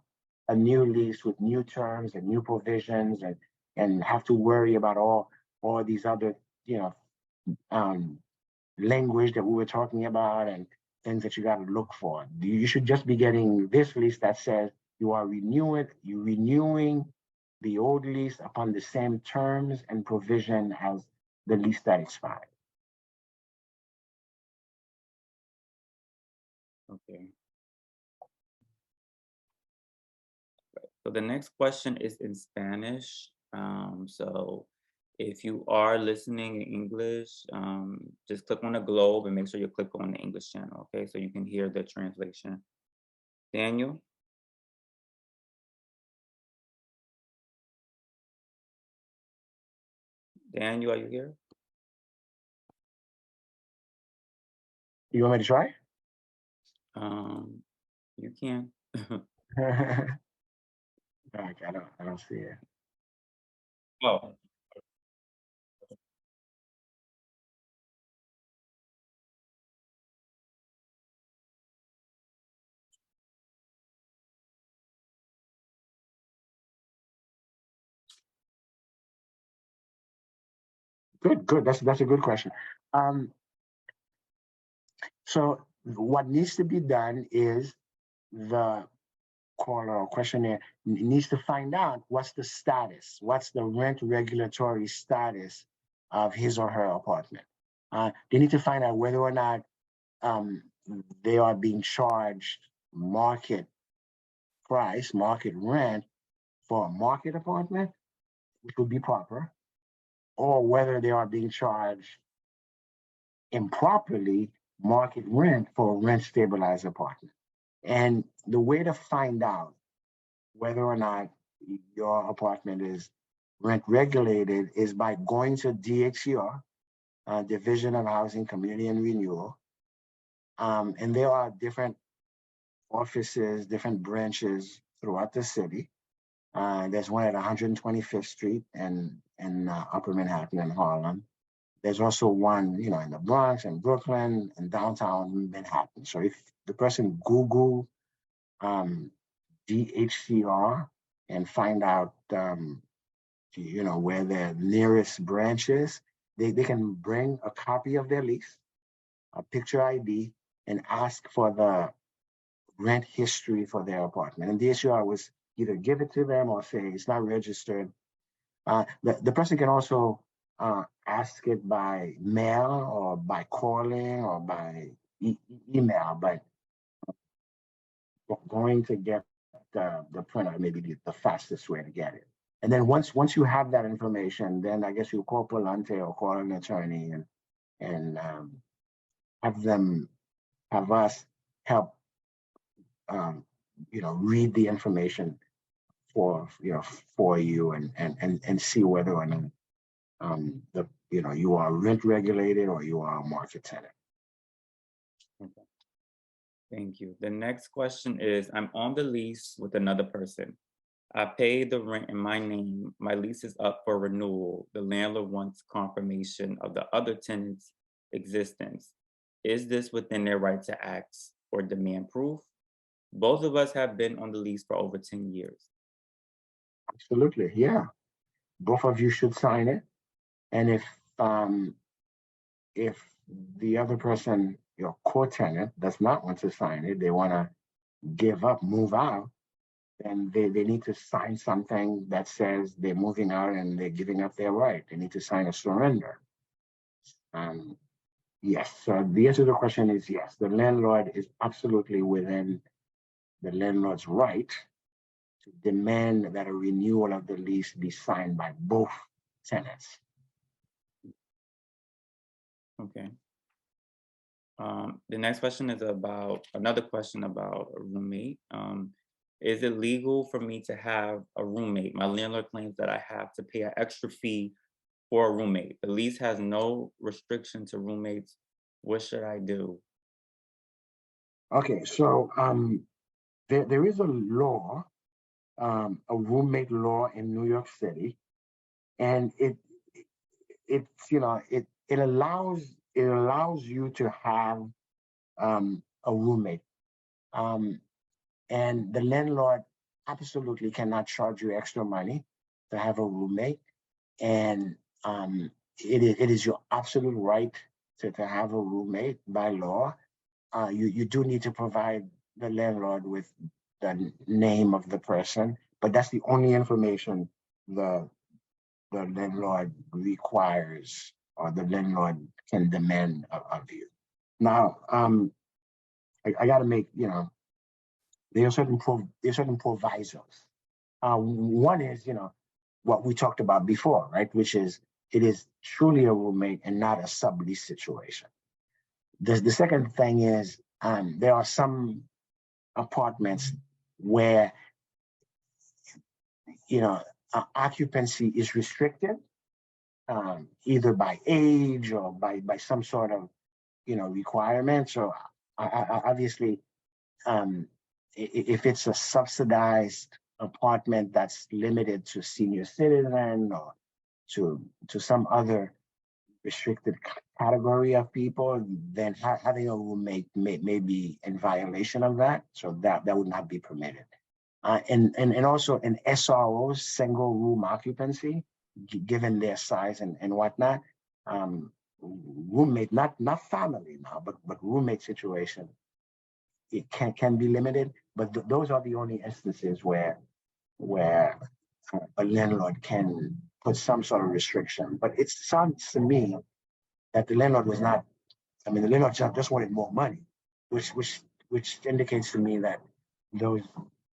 a new lease with new terms and new provisions and have to worry about all these other, you know, um, language that we were talking about and things that you got to look for. You should just be getting this lease that says you're renewing the old lease upon the same terms and provision as the lease that expired. Okay. So the next question is in Spanish. So if you are listening in English, just click on the globe and make sure you click on the English channel, okay? So you can hear the translation. Daniel? Daniel, are you here? You want me to try? You can. Okay, I don't see it. Oh, Good. That's a good question. Um, so what needs to be done is the caller or questionnaire needs to find out what's the status, what's the rent regulatory status of his or her apartment. They need to find out whether or not um, they are being charged market price, market rent for a market apartment, which would be proper, or whether they are being charged improperly market rent for a rent stabilized apartment. And the way to find out whether or not your apartment is Rent regulated is by going to DHCR, Division of Housing, Community and Renewal. And there are different offices, different branches throughout the city. There's one at 125th Street in Upper Manhattan and Harlem. There's also one, you know, in the Bronx and Brooklyn and downtown Manhattan. So if the person Google DHCR and find out, you know, where their nearest branch is, they can bring a copy of their lease, a picture ID, and ask for the rent history for their apartment. And DHCR was either give it to them or say it's not registered. The person can also ask it by mail or by calling or by email, but going to get the printer may be the fastest way to get it. And then once you have that information, then I guess you call Palante or call an attorney and have us help you know, read the information for you and see whether or not you know, you are rent regulated or you are a market tenant. Okay. Thank you. The next question is, I'm on the lease with another person. I paid the rent in my name. My lease is up for renewal. The landlord wants confirmation of the other tenant's existence. Is this within their right to ask or demand proof? Both of us have been on the lease for over 10 years. Absolutely, yeah. Both of you should sign it. And if the other person, your co-tenant, does not want to sign it, they want to give up, move out, then they need to sign something that says they're moving out and they're giving up their right. They need to sign a surrender. Yes, so the answer to the question is yes. The landlord is absolutely within the landlord's right to demand that a renewal of the lease be signed by both tenants. Okay. The next question is about another question about a roommate. Is it legal for me to have a roommate? My landlord claims that I have to pay an extra fee for a roommate. The lease has no restriction to roommates. What should I do? Okay, so there is a law, a roommate law in New York City, and it's you know it allows you to have a roommate, and the landlord absolutely cannot charge you extra money to have a roommate, and it is your absolute right to have a roommate by law. You do need to provide the landlord with the name of the person, but that's the only information the landlord requires or the landlord can demand of you. Now, I got to make, you know, there are certain provisos. One is, you know, what we talked about before, right? Which is it is truly a roommate and not a sublease situation. The second thing is there are some apartments where, you know, occupancy is restricted, either by age or by some sort of, you know, requirement. So obviously, if it's a subsidized apartment that's limited to senior citizen or to some other restricted category of people, then having a roommate may be in violation of that. So that would not be permitted. And also an SRO, single room occupancy, given their size and whatnot, roommate, not family now, but roommate situation, it can be limited. But those are the only instances where a landlord can put some sort of restriction. But it sounds to me that the landlord was not. I mean, the landlord just wanted more money, which indicates to me that those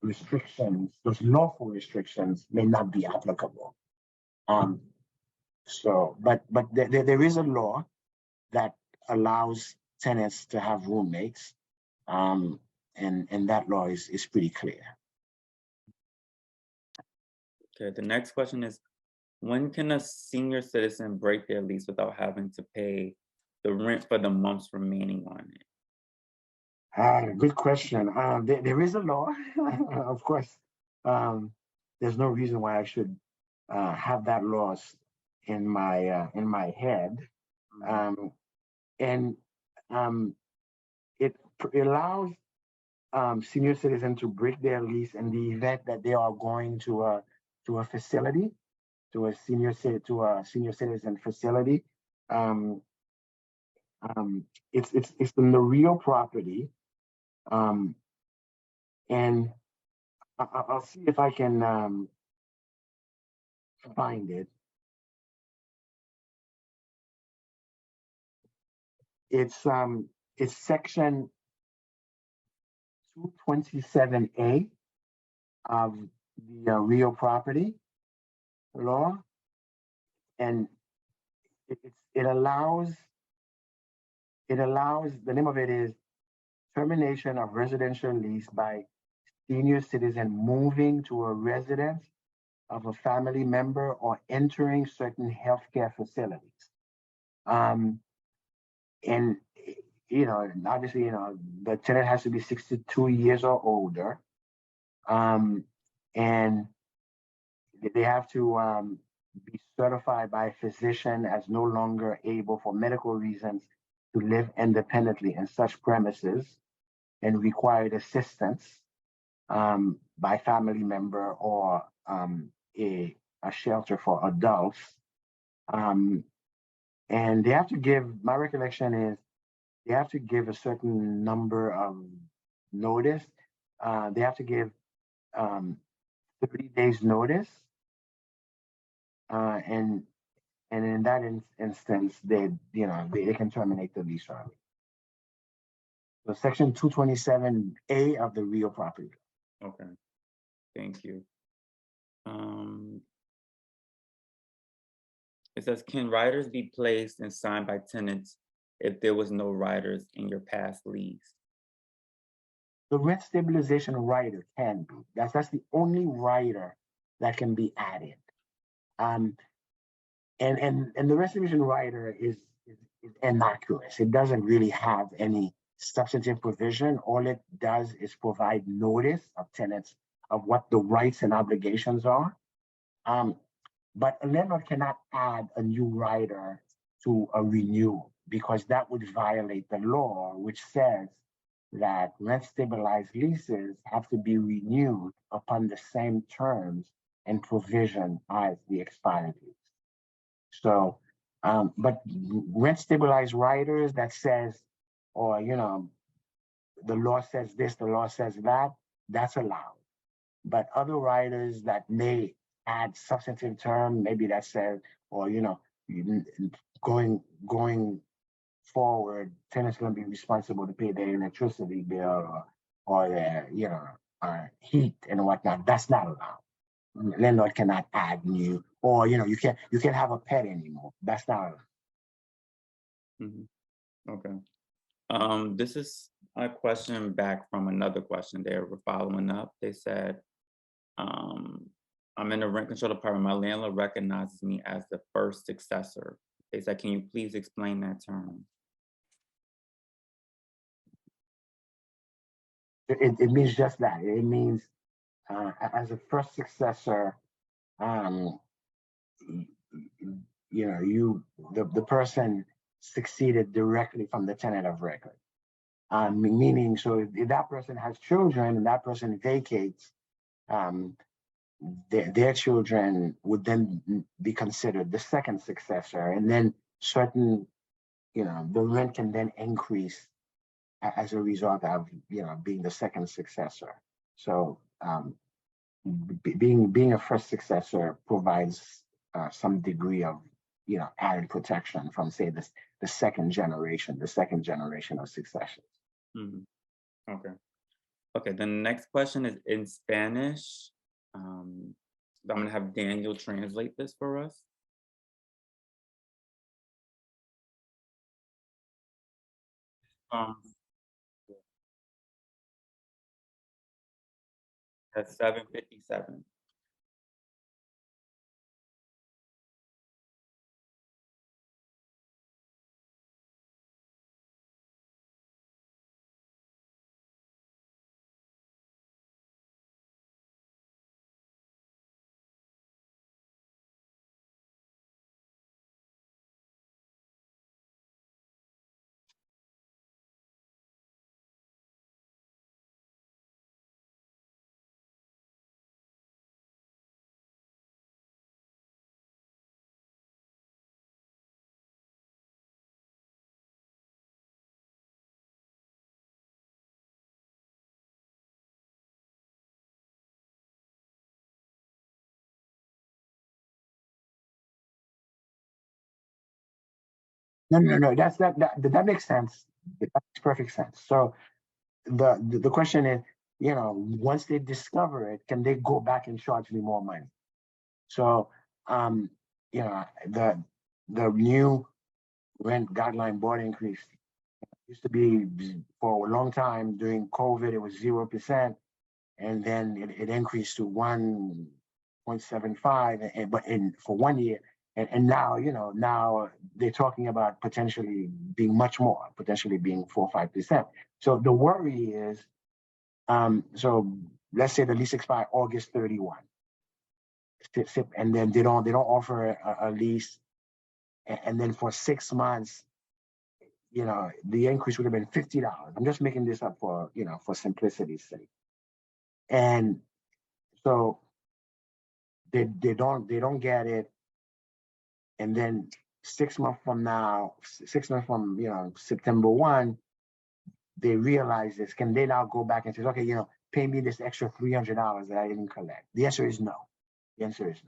restrictions, those lawful restrictions, may not be applicable. So, but there is a law that allows tenants to have roommates, and that law is pretty clear. Okay, the next question is, When can a senior citizen break their lease without having to pay the rent for the months remaining on it? Good question. There is a law, of course. Um, there's no reason why I should have that law in my head, um, and um, it allows senior citizens to break their lease in the event that they are going to a facility, to a senior citizen facility. Um, it's in the real property, um, and I'll see if I can find it. It's section 227A of the real property law, and it allows the name of it is termination of residential lease by senior citizen moving to a residence of a family member or entering certain healthcare facilities. And obviously, the tenant has to be 62 years or older, and they have to be certified by a physician as no longer able, for medical reasons, to live independently in such premises, and required assistance by family member or a shelter for adults. And they have to give, my recollection is, they have to give a certain number of notice. They have to give 30 days notice. And in that instance, they can terminate the lease early. So section 227A of the real property. Okay, thank you. It says, can riders be placed and signed by tenants if there was no riders in your past lease? The rent stabilization rider can be. That's the only rider that can be added. And the rent stabilization rider is innocuous. It doesn't really have any substantive provision. All it does is provide notice of tenants of what the rights and obligations are. But a landlord cannot add a new rider to a renewal, because that would violate the law, which says that rent stabilized leases have to be renewed upon the same terms and provision as the expired lease. So, but rent stabilized riders that says, or, the law says this, the law says that, that's allowed. But other riders that may add substantive term, maybe that says, or, going forward, tenants going to be responsible to pay their electricity bill or their, heat and whatnot. That's not allowed. Landlord cannot add new, or you can't have a pet anymore. That's not allowed. Okay. This is a question back from another question they were following up. They said, I'm in a rent control department. My landlord recognizes me as the first successor. They said, can you please explain that term? It means just that. It means as a first successor, the person succeeded directly from the tenant of record. Meaning, so if that person has children and that person vacates, their children would then be considered the second successor, and then certain, the rent can then increase as a result of being the second successor. So being a first successor provides some degree of added protection from, say, the second generation of succession. Okay, the next question is in Spanish. I'm gonna have Daniel translate this for us. At 7:57. No. That makes sense. That makes perfect sense. So the question is, once they discover it, can they go back and charge me more money? So, um, the new rent guideline board increase used to be for a long time during COVID, it was 0%, and then it increased to 1.75, but for 1 year, and now now they're talking about potentially being much more, potentially being 4 or 5%. So the worry is, so let's say the lease expires August 31, and then they don't offer a lease, and then for 6 months, the increase would have been $50. I'm just making this up for for simplicity's sake. And so they don't get it, and then 6 months from now, 6 months from September 1, they realize this. Can they now go back and say, okay, pay me this extra $300 that I didn't collect? The answer is no. The answer is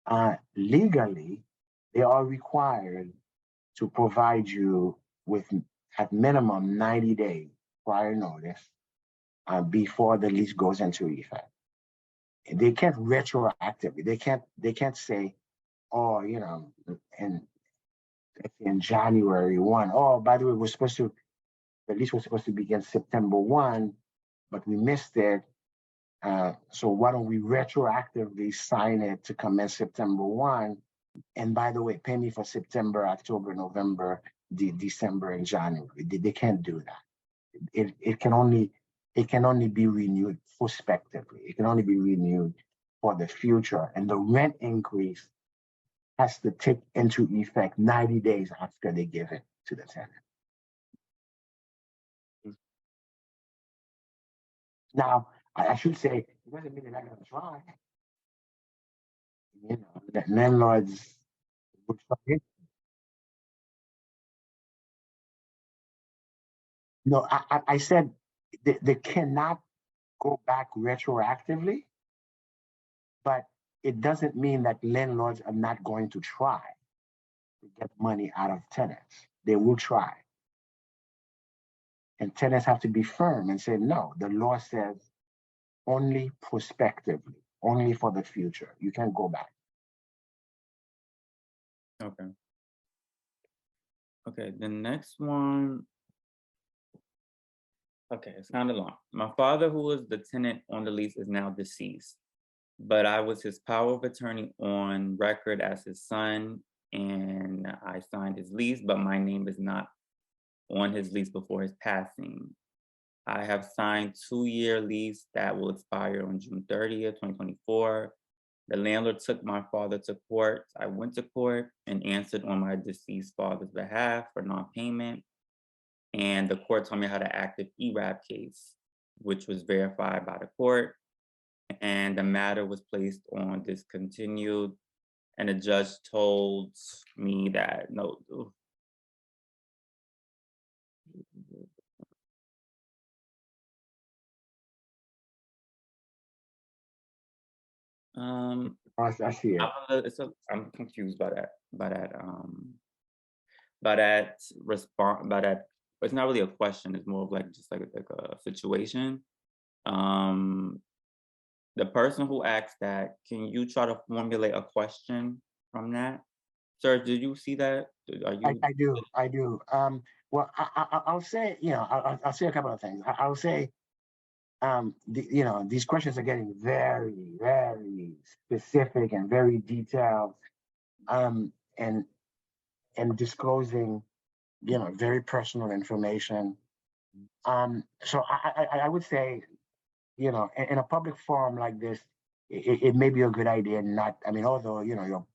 no. Legally, they are required to provide you with at minimum 90 days prior notice before the lease goes into effect. They can't retroactively. They can't say, oh, in January 1, oh, by the way, the lease was supposed to begin September 1, but we missed it. So why don't we retroactively sign it to commence September 1? And by the way, pay me for September, October, November, December, and January. They can't do that. It can only be renewed prospectively. It can only be renewed for the future. And the rent increase has to take into effect 90 days after they give it to the tenant. Now, I should say, it doesn't mean they're not going to try. That landlords would try. No, I said they cannot go back retroactively, but it doesn't mean that landlords are not going to try to get money out of tenants. They will try. And tenants have to be firm and say, no, the law says only prospectively, only for the future. You can't go back. Okay. Okay, the next one. Okay, it's kind of long. My father, who was the tenant on the lease, is now deceased, but I was his power of attorney on record as his son, and I signed his lease, but my name is not on his lease before his passing. I have signed 2-year lease that will expire on June 30th, 2024. The landlord took my father to court. I went to court and answered on my deceased father's behalf for non-payment. And the court told me I had an active ERAP case, which was verified by the court. And the matter was placed on discontinued. And the judge told me that no. I see it. I'm confused by that response, by that. It's not really a question. It's more of like just like a situation. The person who asked that, can you try to formulate a question from that? Sir, did you see that? Are you? I do. Well, I'll say, I'll say a couple of things. I'll say, these questions are getting very, very specific and very detailed, and disclosing, very personal information. So I would say, in a public forum like this, it may be a good idea not. I mean, although your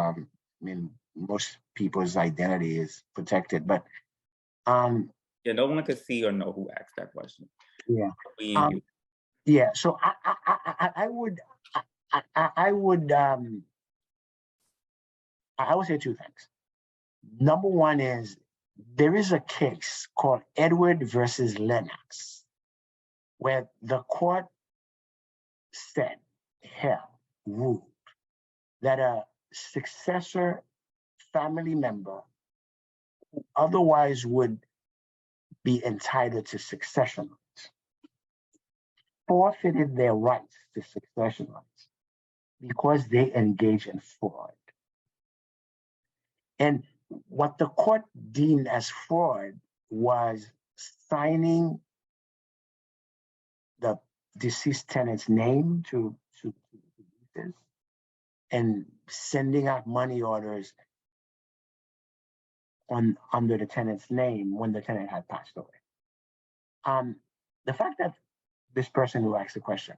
I mean, most people's identity is protected, but yeah, no one could see or know who asked that question. Yeah. Yeah. So I would say two things. Number one is there is a case called Edward versus Lennox, where the court ruled that a successor family member otherwise would be entitled to succession rights forfeited their rights to succession rights because they engage in fraud. And what the court deemed as fraud was signing the deceased tenant's name to leases and sending out money orders under the tenant's name when the tenant had passed away. The fact that this person who asked the question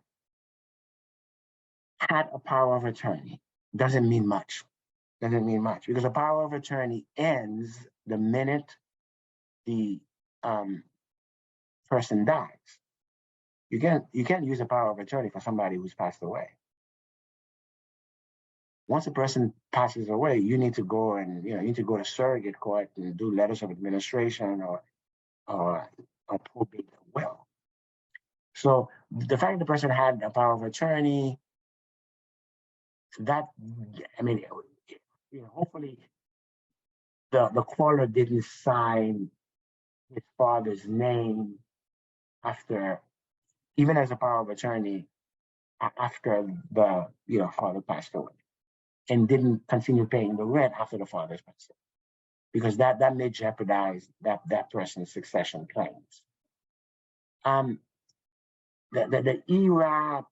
had a power of attorney doesn't mean much. Doesn't mean much because a power of attorney ends the minute the person dies. You can't use a power of attorney for somebody who's passed away. Once a person passes away, you need to go and you need to go to surrogate court and do letters of administration or probate the will. So the fact the person had a power of attorney, that hopefully the caller didn't sign his father's name after, even as a power of attorney, after the father passed away, and didn't continue paying the rent after the father's passed away, because that may jeopardize that person's succession claims. The ERAP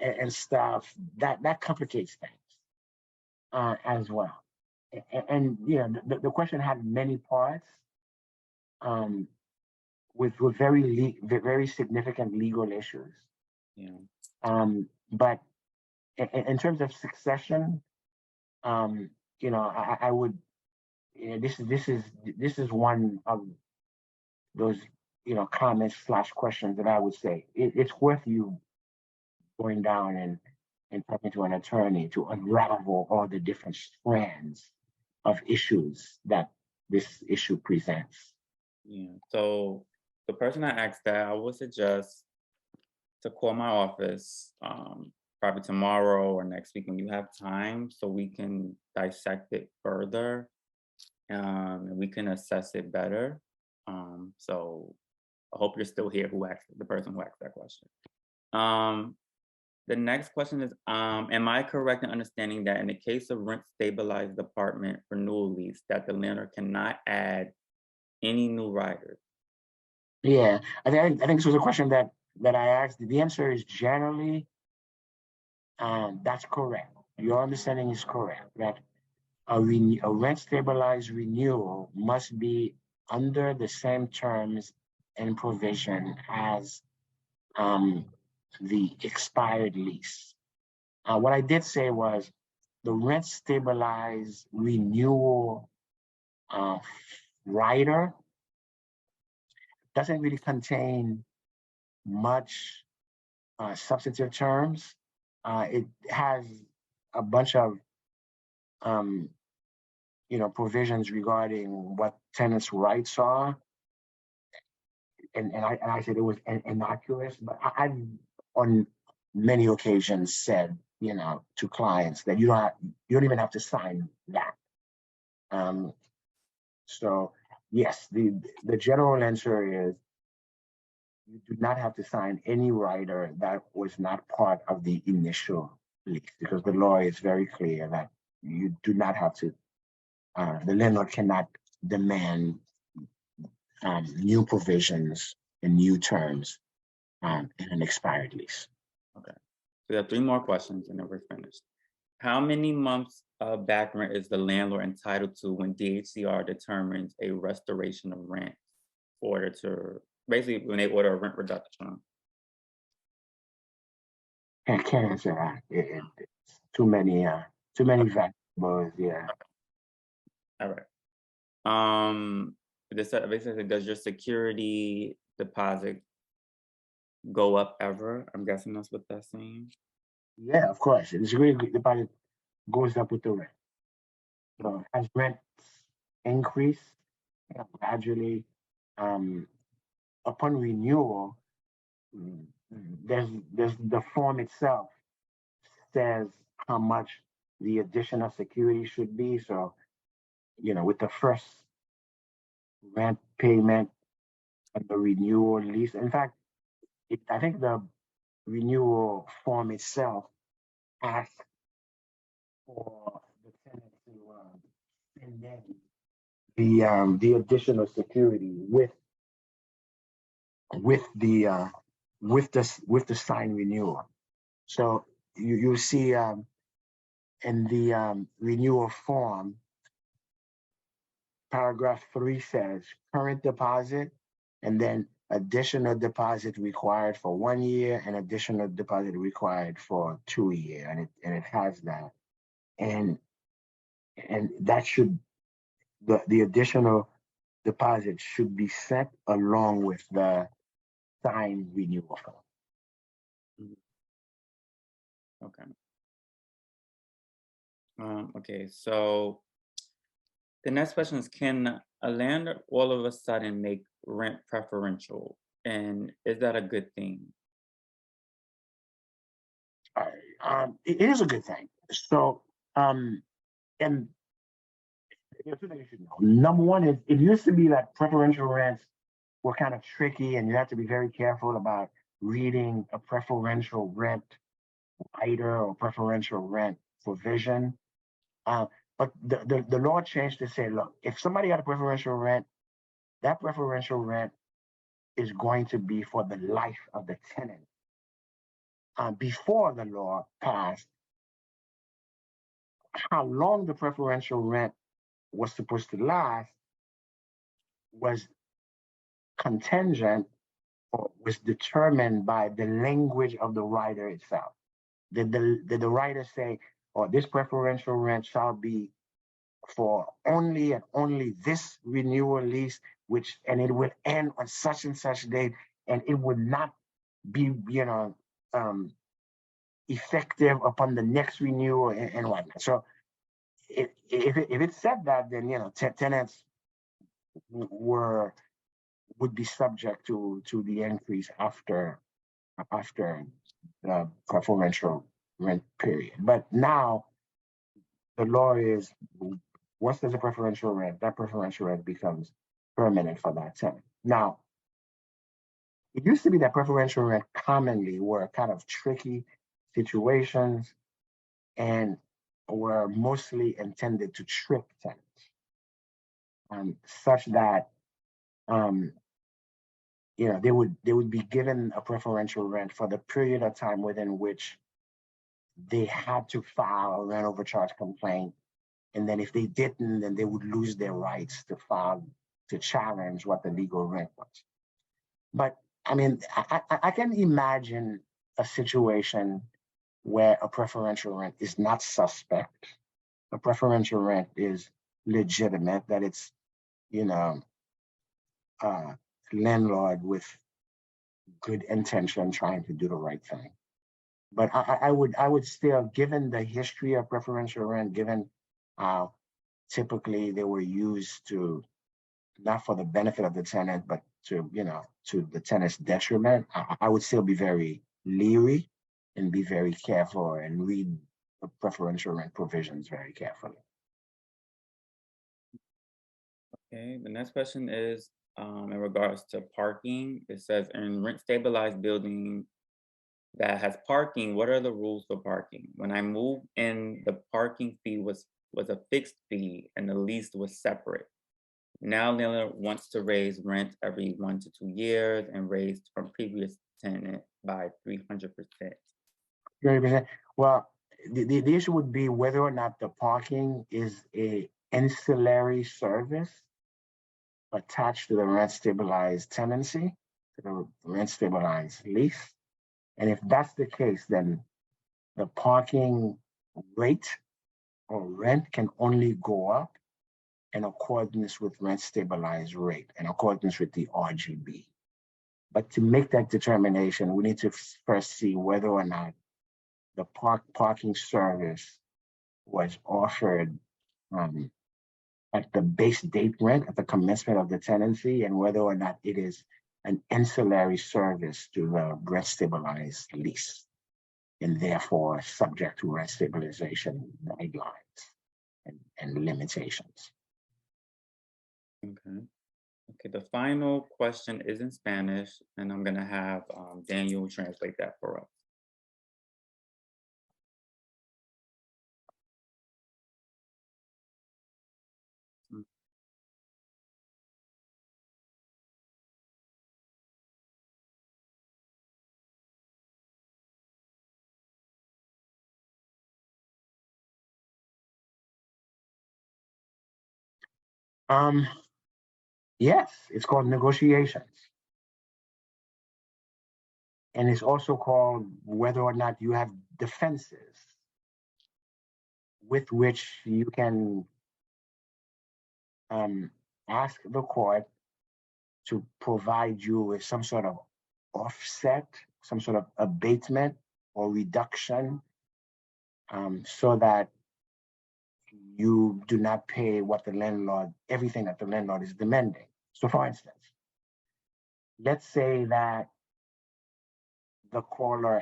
and stuff that complicates things as well. And the question had many parts with very significant legal issues. Yeah. But in terms of succession, I would, this is one of those comments / questions that I would say it's worth you going down and talking to an attorney to unravel all the different strands of issues that this issue presents. Yeah. So the person that asked that, I would suggest to call my office probably tomorrow or next week when you have time, so we can dissect it further and we can assess it better. So I hope you're still here. The person who asked that question. The next question is, am I correct in understanding that in the case of rent-stabilized apartment renewal lease, that the landlord cannot add any new riders? Yeah, I think this was a question that I asked. The answer is generally, that's correct. Your understanding is correct, that a rent-stabilized renewal must be under the same terms and provision as the expired lease. What I did say was the rent-stabilized renewal rider doesn't really contain much substantive terms. It has a bunch of provisions regarding what tenants' rights are, and I said it was innocuous, but I've on many occasions said to clients that you don't even have to sign that. So yes, the general answer is you do not have to sign any rider that was not part of the initial lease, because the law is very clear that you do not have to. The landlord cannot demand new provisions and new terms in an expired lease. Okay, so we have 3 more questions and then we're finished. How many months of back rent is the landlord entitled to when DHCR determines a restoration of rent order to, basically when they order a rent reduction? I can't answer that. It's too many variables. Yeah. All right. This basically, does your security deposit go up ever? I'm guessing that's what that's saying. Yeah, of course. The security deposit goes up with the rent. So as rents increase gradually, upon renewal, there's the form itself says how much the additional security should be. So, with the first rent payment and the renewal lease. In fact, I think the renewal form itself asks for the tenant to send in the additional security with the with the signed renewal. So you see in the renewal form, paragraph 3 says current deposit, and then additional deposit required for 1 year and additional deposit required for 2 years, and it has that, and that should the additional deposit should be set along with the signed renewal form. Okay. Okay, so the next question is, can a landlord all of a sudden make rent preferential? And is that a good thing? It is a good thing. So, and here's what you should know. Number one is it used to be that preferential rents were kind of tricky, and you have to be very careful about reading a preferential rent rider or preferential rent provision. But the law changed to say, look, if somebody got a preferential rent, that preferential rent is going to be for the life of the tenant. Before the law passed, how long the preferential rent was supposed to last was contingent or was determined by the language of the rider itself. Did the rider say, "Oh, this preferential rent shall be for only and only this renewal lease, and it will end on such and such date, and it would not be, effective upon the next renewal and whatnot." So if it said that, then tenants would be subject to the increase after the preferential rent period. But now the law is, once there's a preferential rent, that preferential rent becomes permanent for that tenant. Now, it used to be that preferential rent commonly were kind of tricky situations and were mostly intended to trick tenants, such that they would be given a preferential rent for the period of time within which they had to file a rent overcharge complaint, and then if they didn't, then they would lose their rights to file to challenge what the legal rent was. But I mean, I can imagine a situation where a preferential rent is not suspect. A preferential rent is legitimate, that it's, landlord with good intention trying to do the right thing. But I would still, given the history of preferential rent, given how typically they were used to, not for the benefit of the tenant, but to the tenant's detriment, I would still be very leery and be very careful and read the preferential rent provisions very carefully. Okay, the next question is in regards to parking. It says, in rent stabilized building that has parking, what are the rules for parking? When I moved in, the parking fee was a fixed fee and the lease was separate. Now landlord wants to raise rent every 1 to 2 years and raised from previous tenant by 300%. 30%. Well, the issue would be whether or not the parking is a ancillary service attached to the rent stabilized tenancy, to the rent stabilized lease. And if that's the case, then the parking rate or rent can only go up in accordance with rent stabilized rate, in accordance with the RGB. But to make that determination, we need to first see whether or not the parking service was offered at the base date rent at the commencement of the tenancy, and whether or not it is an ancillary service to the rent stabilized lease, and therefore subject to rent stabilization guidelines and limitations. Okay. Okay, the final question is in Spanish, and I'm gonna have Daniel translate that for us. Mm. Um, yes, it's called negotiations. And it's also called whether or not you have defenses with which you can um, ask the court to provide you with some sort of offset, some sort of abatement or reduction, so that you do not pay what the landlord, everything that the landlord is demanding. So, for instance, let's say that the caller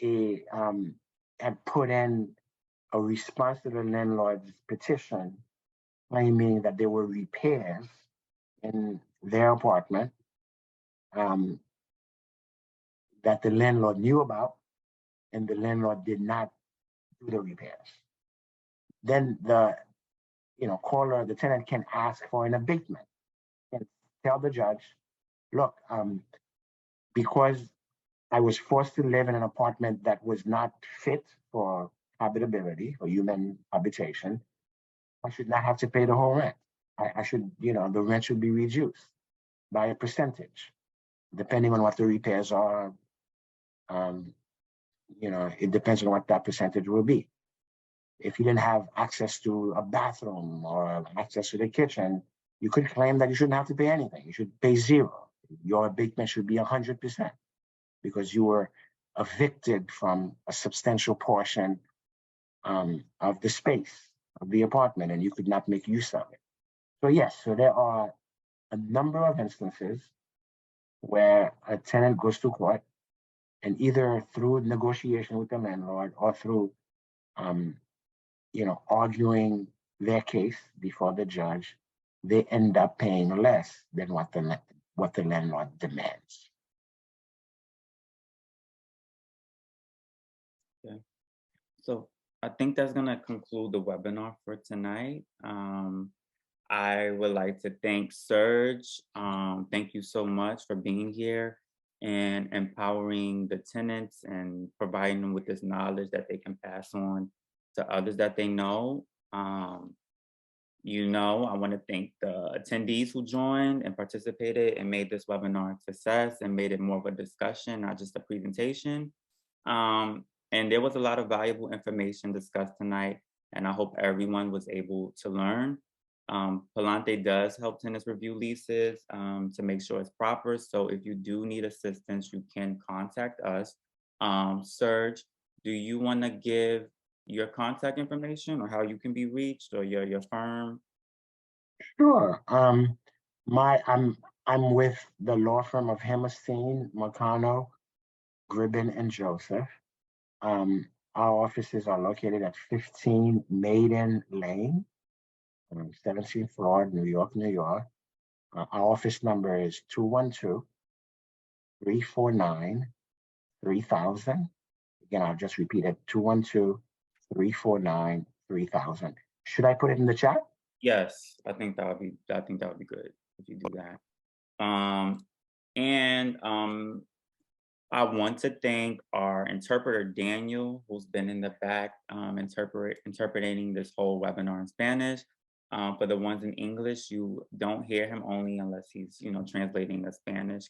a had put in a response to the landlord's petition claiming that there were repairs in their apartment, um, that the landlord knew about, and the landlord did not do the repairs. Then the caller, the tenant can ask for an abatement and tell the judge, look, because I was forced to live in an apartment that was not fit for habitability or human habitation, I should not have to pay the whole rent. I should, the rent should be reduced by a percentage, depending on what the repairs are. Um, it depends on what that percentage will be. If you didn't have access to a bathroom or access to the kitchen, you could claim that you shouldn't have to pay anything. You should pay zero. Your abatement should be 100% because you were evicted from a substantial portion of the space of the apartment and you could not make use of it. So yes, so there are a number of instances where a tenant goes to court and either through negotiation with the landlord or through um, arguing their case before the judge, they end up paying less than what the landlord demands. Okay. So I think that's gonna conclude the webinar for tonight. I would like to thank Serge. Thank you so much for being here and empowering the tenants and providing them with this knowledge that they can pass on to others that they know. I want to thank the attendees who joined and participated and made this webinar a success and made it more of a discussion, not just a presentation. And there was a lot of valuable information discussed tonight, and I hope everyone was able to learn. Palante does help tenants review leases to make sure it's proper. So if you do need assistance, you can contact us. Serge, do you want to give your contact information or how you can be reached or your firm? Sure. I'm with the law firm of Hammerstein, Marcano, Gribben, and Joseph. Our offices are located at 15 Maiden Lane, 17th floor, New York, New York. Our office number is 212-349-3000. Again, I'll just repeat it, 212-349-3000. Should I put it in the chat? Yes, I think that would be good if you do that. And I want to thank our interpreter Daniel, who's been in the back interpreting this whole webinar in Spanish. For the ones in English, you don't hear him only unless he's translating a Spanish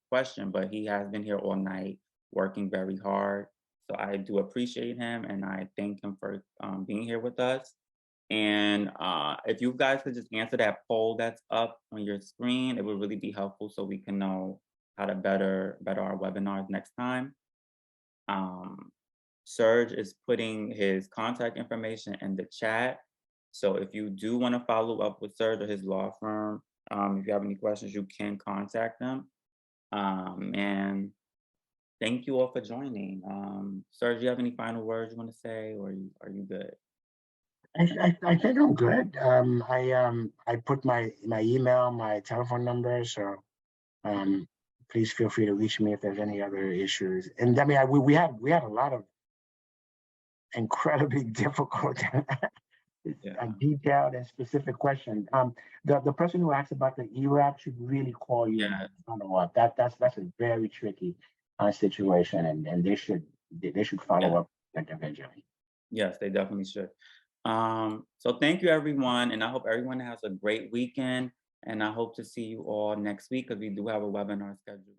question, but he has been here all night working very hard. So I do appreciate him and I thank him for being here with us. And if you guys could just answer that poll that's up on your screen, it would really be helpful so we can know how to better our webinars next time. Serge is putting his contact information in the chat. So if you do want to follow up with Serge or his law firm, if you have any questions, you can contact them. And thank you all for joining. Serge, do you have any final words you want to say, or are you good? I think I'm good. I put my email, my telephone number, so um, please feel free to reach me if there's any other issues. And I mean, we had a lot of incredibly difficult, Yeah, detailed and specific questions. The person who asked about the ERAP should really call you and yeah, follow up. That's a very tricky situation, and they should follow yeah. up individually. Yes, they definitely should. So thank you everyone, and I hope everyone has a great weekend. And I hope to see you all next week because we do have a webinar scheduled.